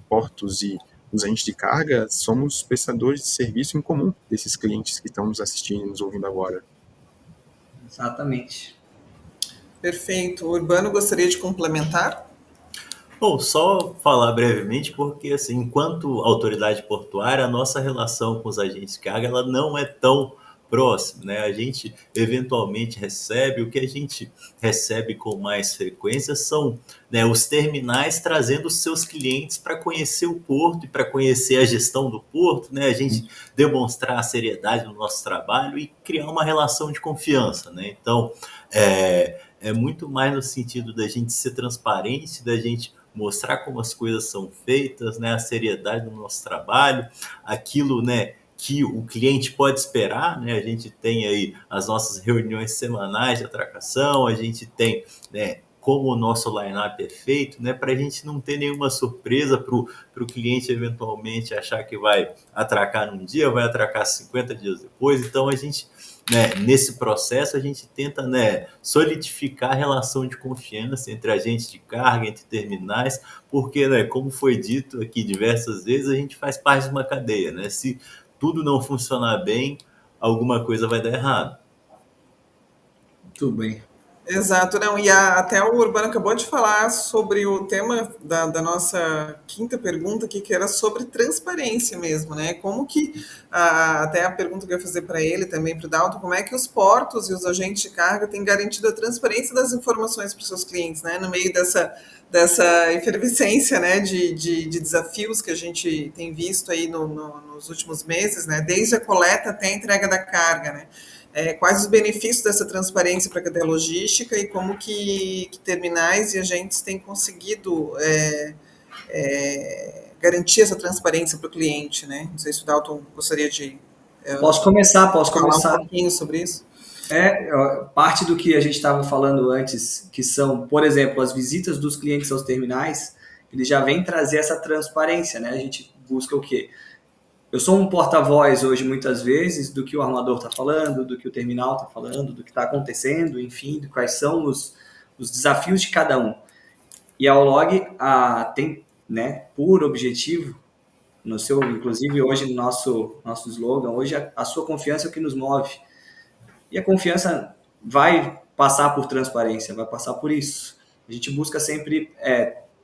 portos e os agentes de carga somos prestadores de serviço em comum desses clientes que estão nos assistindo e nos ouvindo agora. Exatamente. Perfeito. O Urbano gostaria de complementar? Bom, só falar brevemente, porque assim, enquanto autoridade portuária, a nossa relação com os agentes de carga ela não é tão próxima, né? A gente eventualmente recebe, o que a gente recebe com mais frequência são, né, os terminais trazendo os seus clientes para conhecer o porto e para conhecer a gestão do porto, né? A gente demonstrar a seriedade no nosso trabalho e criar uma relação de confiança, né? Então, é muito mais no sentido da gente ser transparente, da gente mostrar como as coisas são feitas, né, a seriedade do nosso trabalho, aquilo, né, que o cliente pode esperar, né? A gente tem aí as nossas reuniões semanais de atracação, a gente tem, né, como o nosso line-up é feito, né, para a gente não ter nenhuma surpresa para o cliente eventualmente achar que vai atracar num dia, vai atracar 50 dias depois. Então, a gente, né, nesse processo, a gente tenta, né, solidificar a relação de confiança entre agentes de carga, entre terminais, porque, né, como foi dito aqui diversas vezes, a gente faz parte de uma cadeia, né? Se tudo não funcionar bem, alguma coisa vai dar errado. Tudo bem. Exato, não, e até o Urbano acabou de falar sobre o tema da nossa quinta pergunta aqui, que era sobre transparência mesmo, né? Como que, até a pergunta que eu ia fazer para ele também, para o Dalton, como é que os portos e os agentes de carga têm garantido a transparência das informações para os seus clientes, né? No meio dessa efervescência, né, de desafios que a gente tem visto aí nos últimos meses, né? Desde a coleta até a entrega da carga, né? Quais os benefícios dessa transparência para a cadeia logística e como que terminais e agentes têm conseguido garantir essa transparência para o cliente, né? Não sei se o Dalton gostaria de Posso começar. falar um pouquinho sobre isso. Parte do que a gente estava falando antes, que são, por exemplo, as visitas dos clientes aos terminais, eles já vêm trazer essa transparência, né? A gente busca o quê? Eu sou um porta-voz hoje, muitas vezes, do que o armador está falando, do que o terminal está falando, do que está acontecendo, enfim, de quais são os desafios de cada um. E a Olog tem, né, por objetivo, inclusive hoje no nosso slogan, hoje a sua confiança é o que nos move. E a confiança vai passar por transparência, vai passar por isso. A gente busca sempre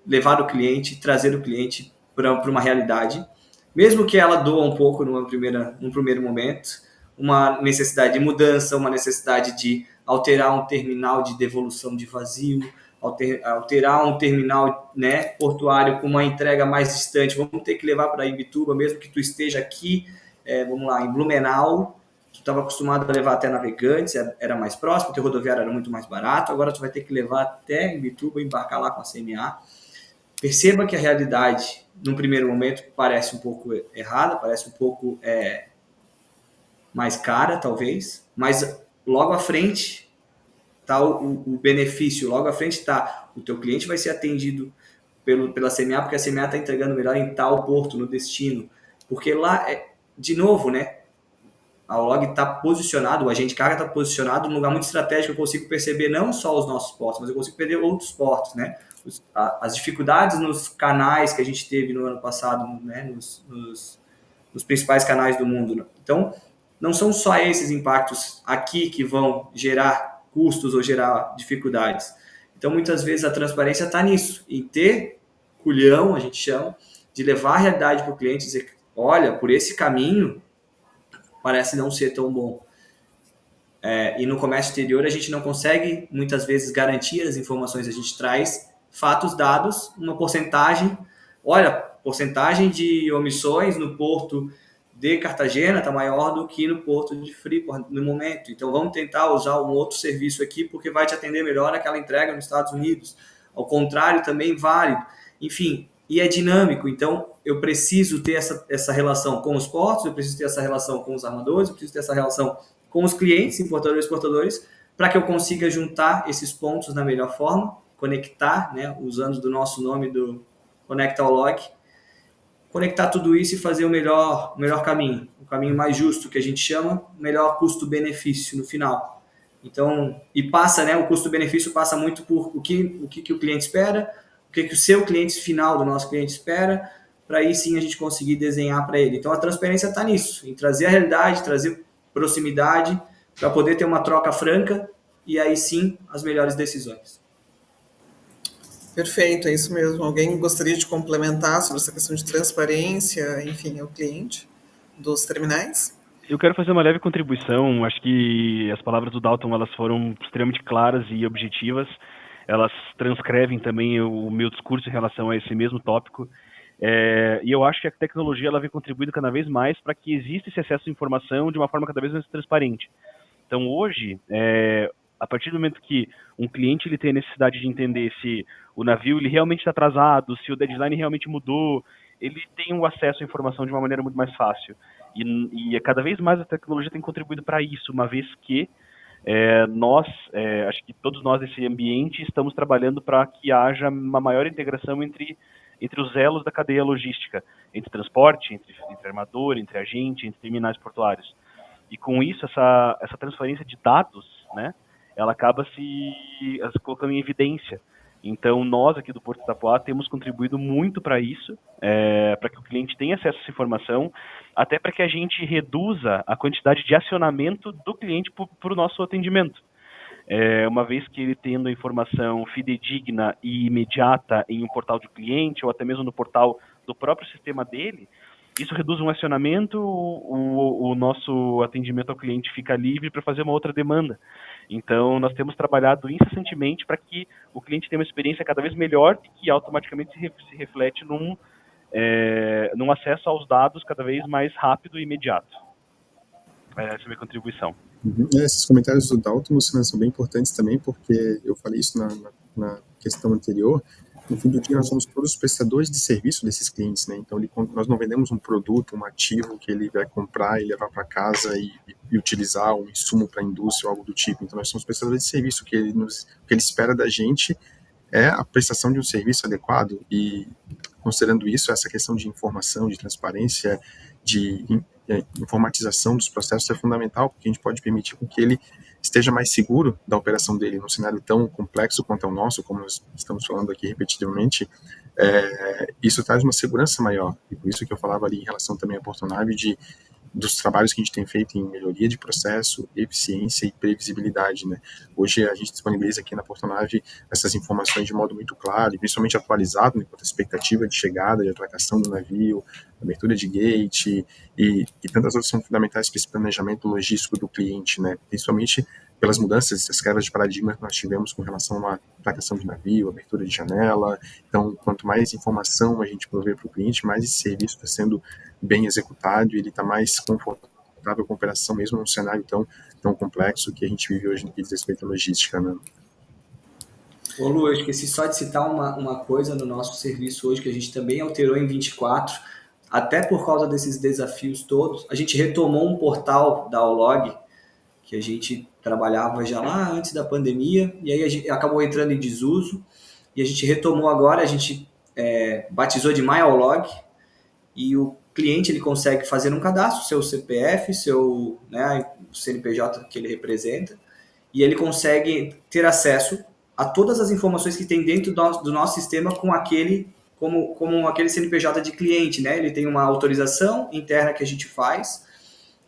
levar o cliente, trazer o cliente para uma realidade, mesmo que ela doa um pouco num primeiro momento, uma necessidade de mudança, uma necessidade de alterar um terminal de devolução de vazio, alterar um terminal, né, portuário com uma entrega mais distante. Vamos ter que levar para Imbituba, mesmo que tu esteja aqui, vamos lá, em Blumenau, tu estava acostumado a levar até Navegantes, era mais próximo, o teu rodoviário era muito mais barato, agora tu vai ter que levar até Imbituba, embarcar lá com a CMA. Perceba que a realidade, num primeiro momento, parece um pouco errada, parece um pouco mais cara, talvez, mas logo à frente está o benefício, logo à frente está o teu cliente vai ser atendido pela CMA, porque a CMA está entregando melhor em tal porto, no destino, porque lá, de novo, né, a Olog está posicionado, o agente de carga está posicionado num lugar muito estratégico. Eu consigo perceber não só os nossos portos, mas eu consigo perceber outros portos, né? As dificuldades nos canais que a gente teve no ano passado, né? Nos principais canais do mundo. Então, não são só esses impactos aqui que vão gerar custos ou gerar dificuldades. Então, muitas vezes a transparência está nisso, em ter culhão, a gente chama, de levar a realidade para o cliente, dizer, olha, por esse caminho parece não ser tão bom. E no comércio exterior a gente não consegue, muitas vezes, garantir as informações. A gente traz fatos, dados, uma porcentagem. Olha, porcentagem de omissões no porto de Cartagena está maior do que no porto de Freeport no momento. Então vamos tentar usar um outro serviço aqui porque vai te atender melhor aquela entrega nos Estados Unidos. Ao contrário, também válido. Enfim, e é dinâmico, então eu preciso ter essa relação com os portos, eu preciso ter essa relação com os armadores, eu preciso ter essa relação com os clientes, importadores e exportadores, para que eu consiga juntar esses pontos da melhor forma, conectar, né, usando do nosso nome do Conecta Olog, conectar tudo isso e fazer o melhor caminho, o caminho mais justo, que a gente chama, melhor custo-benefício no final. Então, e passa, né, o custo-benefício passa muito por o que o cliente espera, o que o seu cliente final do nosso cliente espera, para aí sim a gente conseguir desenhar para ele. Então a transparência está nisso, em trazer a realidade, trazer proximidade, para poder ter uma troca franca e aí sim as melhores decisões. Perfeito, é isso mesmo. Alguém gostaria de complementar sobre essa questão de transparência, enfim, ao cliente dos terminais? Eu quero fazer uma leve contribuição. Acho que as palavras do Dalton elas foram extremamente claras e objetivas. Elas transcrevem também o meu discurso em relação a esse mesmo tópico. E eu acho que a tecnologia ela vem contribuindo cada vez mais para que exista esse acesso à informação de uma forma cada vez mais transparente. Então, hoje, a partir do momento que um cliente ele tem a necessidade de entender se o navio ele realmente está atrasado, se o deadline realmente mudou, ele tem o acesso à informação de uma maneira muito mais fácil. E cada vez mais a tecnologia tem contribuído para isso, uma vez que acho que todos nós nesse ambiente estamos trabalhando para que haja uma maior integração entre os elos da cadeia logística, entre transporte, entre armador, entre agente, entre terminais portuários. E com isso, essa transferência de dados, né, ela acaba se colocando em evidência. Então, nós aqui do Porto de Itapoá temos contribuído muito para isso, para que o cliente tenha acesso a essa informação, até para que a gente reduza a quantidade de acionamento do cliente para o nosso atendimento. uma vez que ele tendo a informação fidedigna e imediata em um portal de cliente ou até mesmo no portal do próprio sistema dele, isso reduz um acionamento, o nosso atendimento ao cliente fica livre para fazer uma outra demanda. Então, nós temos trabalhado incessantemente para que o cliente tenha uma experiência cada vez melhor e que automaticamente se reflete num acesso aos dados cada vez mais rápido e imediato. Essa é a minha contribuição. Esses comentários do Dalton, Luciana, são bem importantes também, porque eu falei isso na questão anterior. No fim do dia, nós somos todos prestadores de serviço desses clientes, né? Então, nós não vendemos um produto, um ativo que ele vai comprar e levar para casa e utilizar um insumo para a indústria ou algo do tipo. Então, nós somos prestadores de serviço. O que ele espera da gente é a prestação de um serviço adequado. E, considerando isso, essa questão de informação, de transparência, de informatização dos processos é fundamental, porque a gente pode permitir com que ele esteja mais seguro da operação dele num cenário tão complexo quanto é o nosso, como nós estamos falando aqui repetidamente. Isso traz uma segurança maior, e por isso que eu falava ali em relação também à Portonave dos trabalhos que a gente tem feito em melhoria de processo, eficiência e previsibilidade, né? Hoje a gente disponibiliza aqui na Portonave essas informações de modo muito claro, e principalmente atualizado, né, quanto à expectativa de chegada, de atracação do navio, abertura de gate e tantas outras são fundamentais para esse planejamento logístico do cliente, né? Principalmente pelas mudanças, essas quebras de paradigma que nós tivemos com relação à atracação de navio, abertura de janela. Então, quanto mais informação a gente prover para o cliente, mais esse serviço está sendo bem executado e ele está mais confortável com a operação, mesmo num cenário tão complexo que a gente vive hoje no que diz respeito à logística, né? Ô Lu, eu esqueci só de citar uma coisa no nosso serviço hoje que a gente também alterou em 24, até por causa desses desafios todos. A gente retomou um portal da Allog que a gente trabalhava já lá antes da pandemia, e aí a gente acabou entrando em desuso, e a gente retomou agora, a gente batizou de MyAllog, e o cliente ele consegue fazer um cadastro, seu CPF, seu CNPJ que ele representa, e ele consegue ter acesso a todas as informações que tem dentro do nosso sistema com como aquele CNPJ de cliente, né? Ele tem uma autorização interna que a gente faz,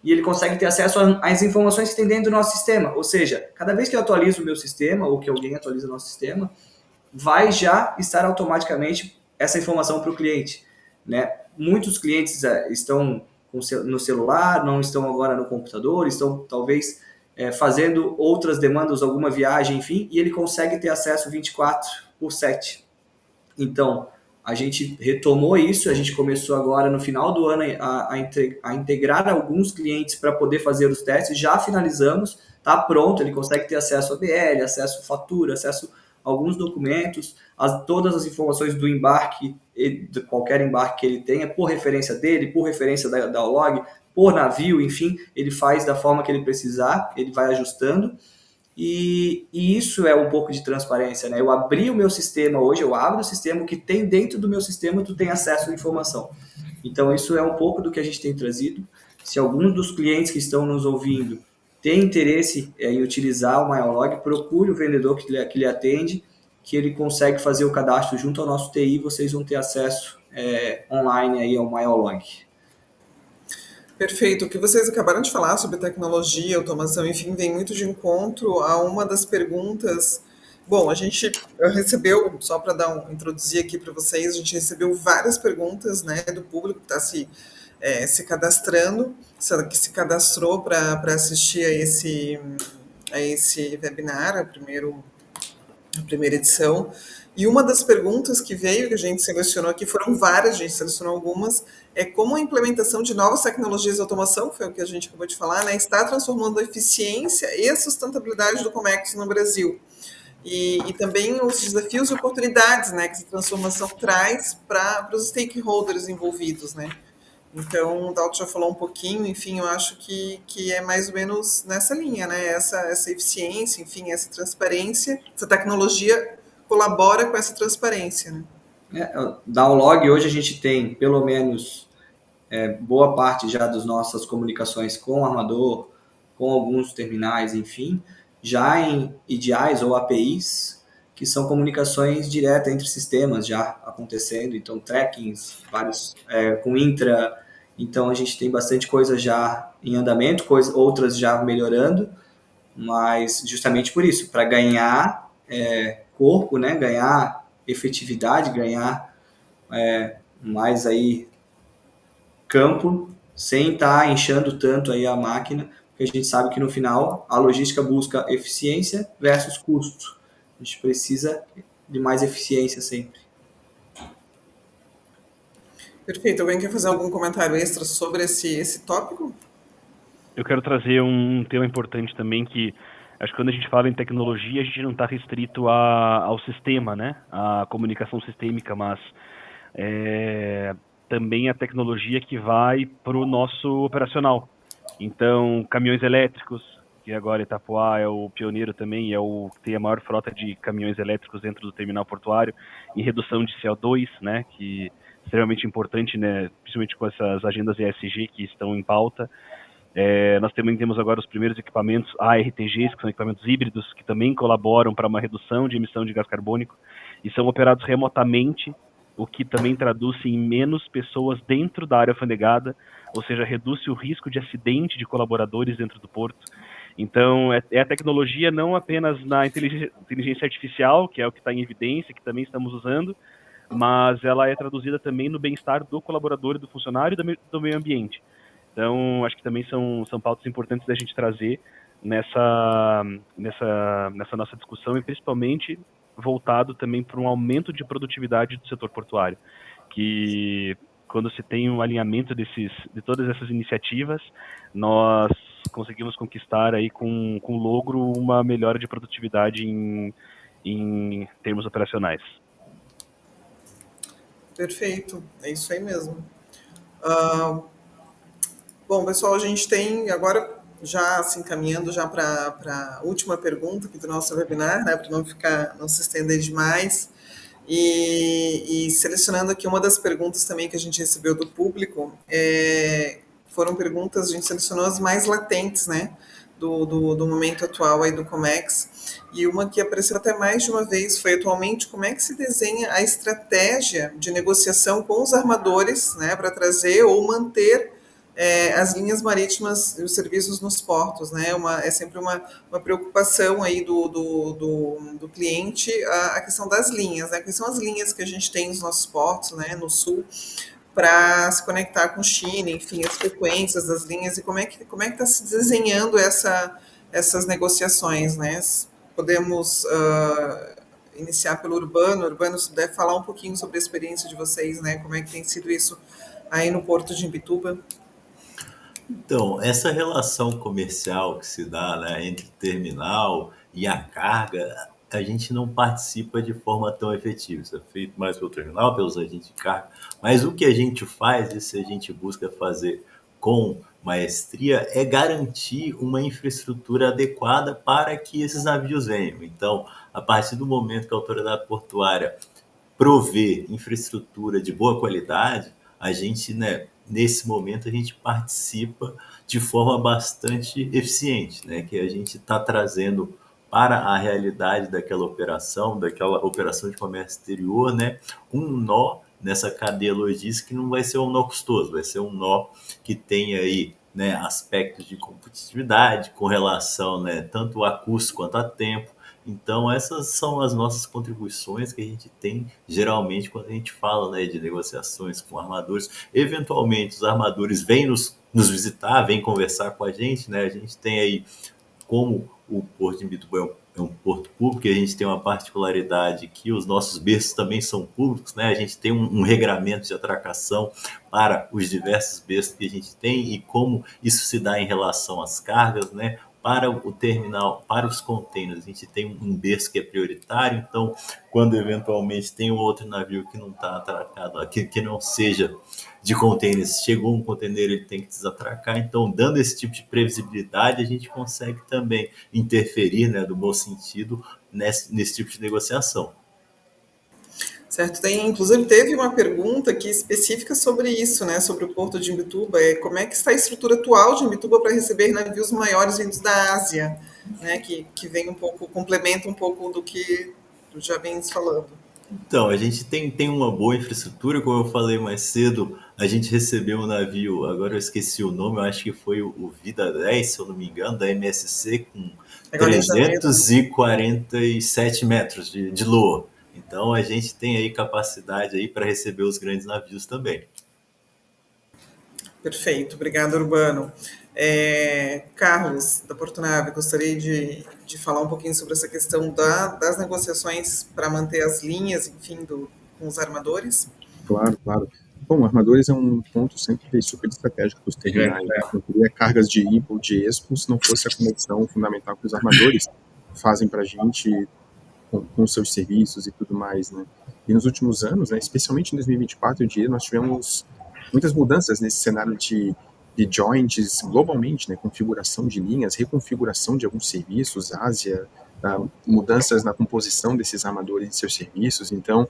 e ele consegue ter acesso às informações que tem dentro do nosso sistema. Ou seja, cada vez que eu atualizo o meu sistema, ou que alguém atualiza o nosso sistema, vai já estar automaticamente essa informação para o cliente, né? Muitos clientes estão no celular, não estão agora no computador, estão talvez fazendo outras demandas, alguma viagem, enfim, e ele consegue ter acesso 24/7. Então, a gente retomou isso, a gente começou agora no final do ano a integrar alguns clientes para poder fazer os testes, já finalizamos, está pronto, ele consegue ter acesso a BL, acesso a fatura, acesso a alguns documentos, todas as informações do embarque, de qualquer embarque que ele tenha, por referência dele, por referência da Allog, por navio, enfim, ele faz da forma que ele precisar, ele vai ajustando. E isso é um pouco de transparência, né? Eu abri o meu sistema hoje, eu abro o sistema, o que tem dentro do meu sistema, tu tem acesso à informação. Então, isso é um pouco do que a gente tem trazido. Se alguns dos clientes que estão nos ouvindo têm interesse em utilizar o MyAllog, procure o vendedor que lhe atende, que ele consegue fazer o cadastro junto ao nosso TI, vocês vão ter acesso online aí ao MyAllog. Perfeito. O que vocês acabaram de falar sobre tecnologia, automação, enfim, vem muito de encontro a uma das perguntas. Bom, a gente recebeu, só para introduzir aqui para vocês, a gente recebeu várias perguntas, né, do público que está se cadastrando, que se cadastrou para assistir a esse webinar, a primeira edição. E uma das perguntas que veio, que a gente selecionou aqui, foram várias, a gente selecionou algumas, é como a implementação de novas tecnologias de automação, foi o que a gente acabou de falar, né, está transformando a eficiência e a sustentabilidade do comércio no Brasil. E também os desafios e oportunidades, né, que essa transformação traz para os stakeholders envolvidos, né. Então, o Dalton já falou um pouquinho, enfim, eu acho que é mais ou menos nessa linha, né, essa eficiência, enfim, essa transparência, essa tecnologia colabora com essa transparência, né? Da Allog, hoje a gente tem pelo menos boa parte já das nossas comunicações com o armador, com alguns terminais, enfim, já em EDIs ou APIs, que são comunicações diretas entre sistemas já acontecendo, então trackings, vários com intra, então a gente tem bastante coisa já em andamento, outras já melhorando, mas justamente por isso, para ganhar corpo, né, ganhar efetividade, ganhar mais aí campo, sem estar inchando tanto aí a máquina, porque a gente sabe que no final a logística busca eficiência versus custo. A gente precisa de mais eficiência sempre. Perfeito. Alguém quer fazer algum comentário extra sobre esse tópico? Eu quero trazer um tema importante também, que acho que quando a gente fala em tecnologia, a gente não está restrito ao sistema, né? À comunicação sistêmica, mas também a tecnologia que vai para o nosso operacional. Então, caminhões elétricos, que agora Itapoá é o pioneiro também, tem a maior frota de caminhões elétricos dentro do terminal portuário, em redução de CO2, né, que é extremamente importante, né, principalmente com essas agendas ESG que estão em pauta. Nós também temos agora os primeiros equipamentos ARTGs, que são equipamentos híbridos, que também colaboram para uma redução de emissão de gás carbônico, e são operados remotamente, o que também traduz em menos pessoas dentro da área alfandegada, ou seja, reduz o risco de acidente de colaboradores dentro do porto. Então, é a tecnologia não apenas na inteligência artificial, que é o que está em evidência, que também estamos usando, mas ela é traduzida também no bem-estar do colaborador e do funcionário e do meio ambiente. Então, acho que também são pautas importantes da gente trazer nessa nossa discussão, e principalmente voltado também para um aumento de produtividade do setor portuário, que quando se tem um alinhamento de todas essas iniciativas, nós conseguimos conquistar aí com logro uma melhora de produtividade em termos operacionais. Perfeito, é isso aí mesmo. Bom, pessoal, a gente tem agora já se encaminhando já para a última pergunta aqui do nosso webinar, né, para não se estender demais. E selecionando aqui uma das perguntas também que a gente recebeu do público, foram perguntas, a gente selecionou as mais latentes, né, do momento atual aí do Comex, e uma que apareceu até mais de uma vez foi: atualmente, como é que se desenha a estratégia de negociação com os armadores, né, para trazer ou manter as linhas marítimas e os serviços nos portos, né? É sempre uma preocupação aí do cliente a questão das linhas, né? Quais são as linhas que a gente tem nos nossos portos, né, no sul, para se conectar com China, enfim, as frequências das linhas, e como é que está se desenhando essas negociações, né? Podemos iniciar pelo Urbano. Urbano, se puder falar um pouquinho sobre a experiência de vocês, né? Como é que tem sido isso aí no Porto de Imbituba? Então, essa relação comercial que se dá, né, entre o terminal e a carga, a gente não participa de forma tão efetiva. Isso é feito mais pelo terminal, pelos agentes de carga. Mas o que a gente faz, isso a gente busca fazer com maestria, é garantir uma infraestrutura adequada para que esses navios venham. Então, a partir do momento que a autoridade portuária prover infraestrutura de boa qualidade, a gente, né, nesse momento a gente participa de forma bastante eficiente, né, que a gente está trazendo para a realidade daquela operação de comércio exterior, né, um nó nessa cadeia logística que não vai ser um nó custoso, vai ser um nó que tem aí, né, aspectos de competitividade com relação, né, tanto a custo quanto a tempo. Então, essas são as nossas contribuições que a gente tem geralmente quando a gente fala, né, de negociações com armadores. Eventualmente, os armadores vêm nos visitar, vêm conversar com a gente, né? A gente tem aí, como o Porto de Imbituba é um porto público, e a gente tem uma particularidade que os nossos berços também são públicos, né? A gente tem um regramento de atracação para os diversos berços que a gente tem, e como isso se dá em relação às cargas, né? Para o terminal, para os containers, a gente tem um berço que é prioritário. Então, quando eventualmente tem um outro navio que não está atracado, que não seja de containers, chegou um container, ele tem que desatracar. Então, dando esse tipo de previsibilidade, a gente consegue também interferir, né, do bom sentido, nesse tipo de negociação. Certo, inclusive teve uma pergunta aqui específica sobre isso, né, sobre o Porto de Imbituba, como é que está a estrutura atual de Imbituba para receber navios maiores vindos da Ásia, né, que vem complementa um pouco do que tu já vens falando. Então, a gente tem uma boa infraestrutura, como eu falei mais cedo, a gente recebeu um navio, agora eu esqueci o nome, eu acho que foi o Vida 10, se eu não me engano, da MSC, com Agora em janeiro, né? 347 metros de loa. Então, a gente tem aí capacidade aí para receber os grandes navios também. Perfeito, obrigado, Urbano. Carlos, da Portonave, gostaria de falar um pouquinho sobre essa questão das negociações para manter as linhas, enfim, com os armadores. Claro, claro. Bom, armadores é um ponto sempre super estratégico dos terminais. Não teria cargas de IPA ou de EXPO se não fosse a conexão fundamental que os armadores fazem para a gente com seus serviços e tudo mais, né? E nos últimos anos, né, especialmente em 2024, nós tivemos muitas mudanças nesse cenário de joints globalmente, né? Configuração de linhas, reconfiguração de alguns serviços, Ásia, mudanças na composição desses armadores e seus serviços. Então,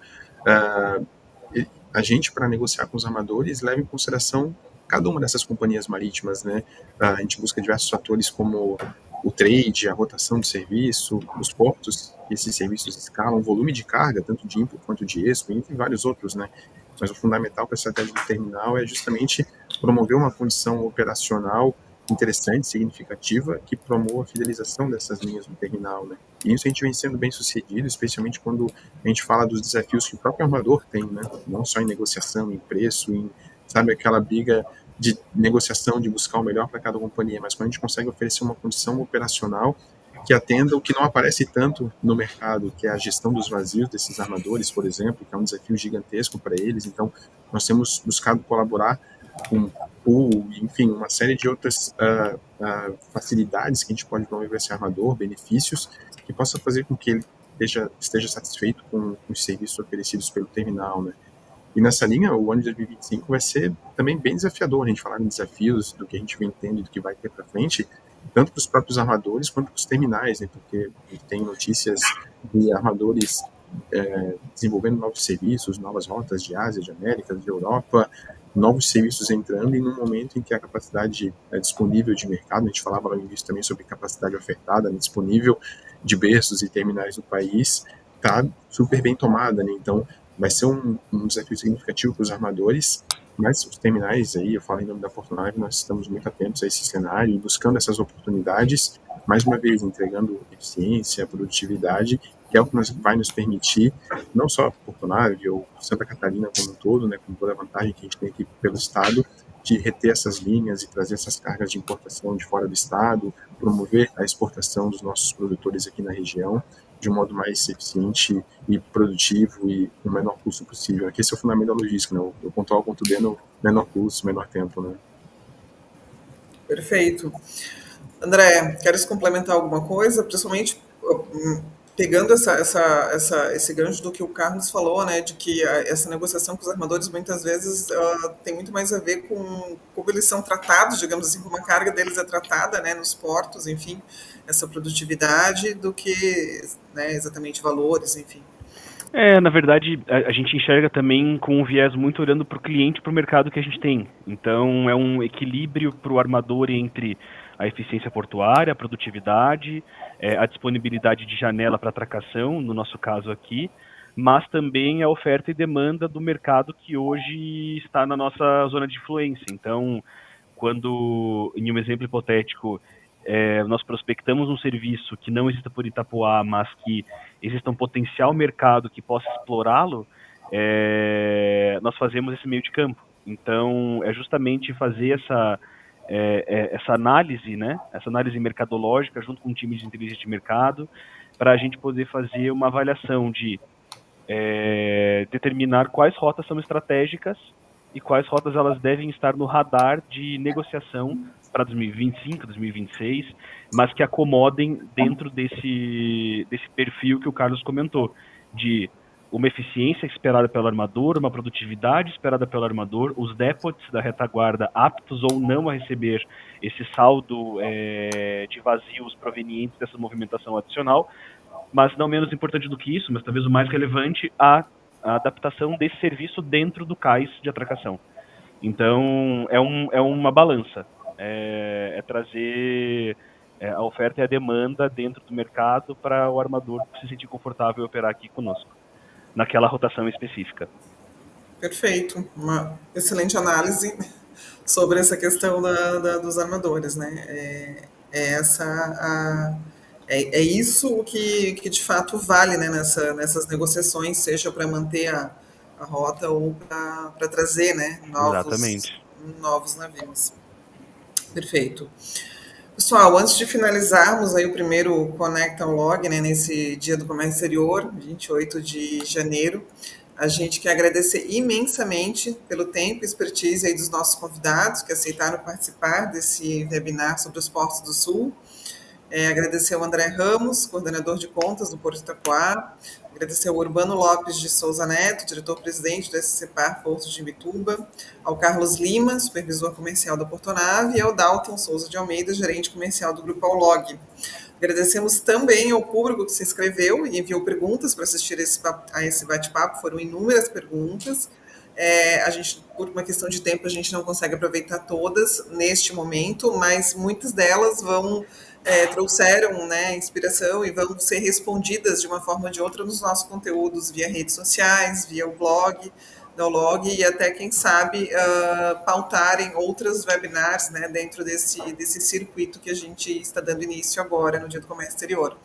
a gente, para negociar com os armadores, leva em consideração cada uma dessas companhias marítimas, né? A gente busca diversos fatores como o trade, a rotação do serviço, os portos que esses serviços escalam, o volume de carga, tanto de input quanto de expo, entre vários outros, né? Mas o fundamental para a estratégia do terminal é justamente promover uma condição operacional interessante, significativa, que promova a fidelização dessas linhas no terminal, né? E isso a gente vem sendo bem sucedido, especialmente quando a gente fala dos desafios que o próprio armador tem, né? Não só em negociação, em preço, sabe, aquela briga de negociação, de buscar o melhor para cada companhia, mas quando a gente consegue oferecer uma condição operacional que atenda o que não aparece tanto no mercado, que é a gestão dos vazios desses armadores, por exemplo, que é um desafio gigantesco para eles. Então, nós temos buscado colaborar com pool, enfim, uma série de outras facilidades que a gente pode promover esse armador, benefícios, que possa fazer com que ele esteja satisfeito com os serviços oferecidos pelo terminal, né? E nessa linha, o ano de 2025 vai ser também bem desafiador, a gente falar em desafios, do que a gente vem tendo e do que vai ter para frente, tanto para os próprios armadores quanto para os terminais, né? Porque a gente tem notícias de armadores desenvolvendo novos serviços, novas rotas de Ásia, de América, de Europa, novos serviços entrando, e num momento em que a capacidade disponível de mercado, a gente falava lá no início também sobre capacidade ofertada, né, disponível de berços e terminais no país, está super bem tomada, né? Então, vai ser um desafio significativo para os armadores, mas os terminais aí, eu falo em nome da Portonave, nós estamos muito atentos a esse cenário e buscando essas oportunidades, mais uma vez, entregando eficiência, produtividade, que é o que vai nos permitir, não só Portonave ou Santa Catarina como um todo, né, com toda a vantagem que a gente tem aqui pelo Estado, de reter essas linhas e trazer essas cargas de importação de fora do Estado, promover a exportação dos nossos produtores aqui na região, de um modo mais eficiente e produtivo e com o menor custo possível. Aqui esse é o fundamento da logística, né? O ponto A ao ponto B no menor custo, menor tempo, né? Perfeito. André, queres complementar alguma coisa? Principalmente pegando esse gancho do que o Carlos falou, né, de que essa negociação com os armadores muitas vezes tem muito mais a ver com como eles são tratados, digamos assim, como a carga deles é tratada, né, nos portos, enfim, essa produtividade, do que, né, exatamente valores, enfim. Na verdade, a gente enxerga também com um viés muito olhando para o cliente, para o mercado que a gente tem. Então, é um equilíbrio para o armador entre a eficiência portuária, a produtividade, a disponibilidade de janela para atracação, no nosso caso aqui, mas também a oferta e demanda do mercado que hoje está na nossa zona de influência. Então, quando, em um exemplo hipotético, nós prospectamos um serviço que não exista por Itapuá, mas que exista um potencial mercado que possa explorá-lo, nós fazemos esse meio de campo. Então, é justamente fazer essa análise, né? Essa análise mercadológica junto com um time de inteligência de mercado, para a gente poder fazer uma avaliação de determinar quais rotas são estratégicas e quais rotas elas devem estar no radar de negociação para 2025, 2026, mas que acomodem dentro desse perfil que o Carlos comentou, de uma eficiência esperada pelo armador, uma produtividade esperada pelo armador, os depots da retaguarda aptos ou não a receber esse saldo de vazios provenientes dessa movimentação adicional, mas não menos importante do que isso, mas talvez o mais relevante, a adaptação desse serviço dentro do cais de atracação. Então, é uma balança. Trazer a oferta e a demanda dentro do mercado para o armador se sentir confortável e operar aqui conosco. naquela rotação específica. Perfeito, uma excelente análise sobre essa questão dos armadores, né? É isso o que de fato vale, né, nessas negociações, seja para manter a rota ou para trazer, né, novos navios. Perfeito. Pessoal, antes de finalizarmos aí o primeiro Conecta Log, né, nesse Dia do Comércio Exterior, 28 de janeiro, a gente quer agradecer imensamente pelo tempo e expertise aí dos nossos convidados que aceitaram participar desse webinar sobre os portos do Sul. Agradecer ao André Ramos, coordenador de contas do Porto Itacoá, agradecer ao Urbano Lopes de Souza Neto, diretor-presidente do SCPAR Porto de Imbituba, ao Carlos Lima, supervisor comercial da Portonave, e ao Dalton Souza de Almeida, gerente comercial do Grupo Aulog. Agradecemos também ao público que se inscreveu e enviou perguntas para assistir a esse bate-papo, foram inúmeras perguntas. A gente, por uma questão de tempo, a gente não consegue aproveitar todas neste momento, mas muitas delas trouxeram, né, inspiração e vão ser respondidas de uma forma ou de outra nos nossos conteúdos via redes sociais, via o blog da Aulog e até, quem sabe, pautarem outros webinars, né, dentro desse circuito que a gente está dando início agora no Dia do Comércio Exterior.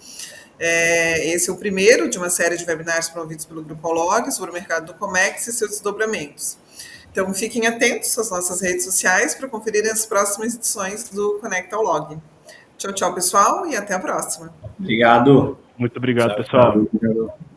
Esse é o primeiro de uma série de webinars promovidos pelo Grupo Aulog sobre o mercado do Comex e seus desdobramentos. Então, fiquem atentos às nossas redes sociais para conferir as próximas edições do Conecta Aulog. Tchau, tchau, pessoal, e até a próxima. Obrigado. Muito obrigado, pessoal. Obrigado.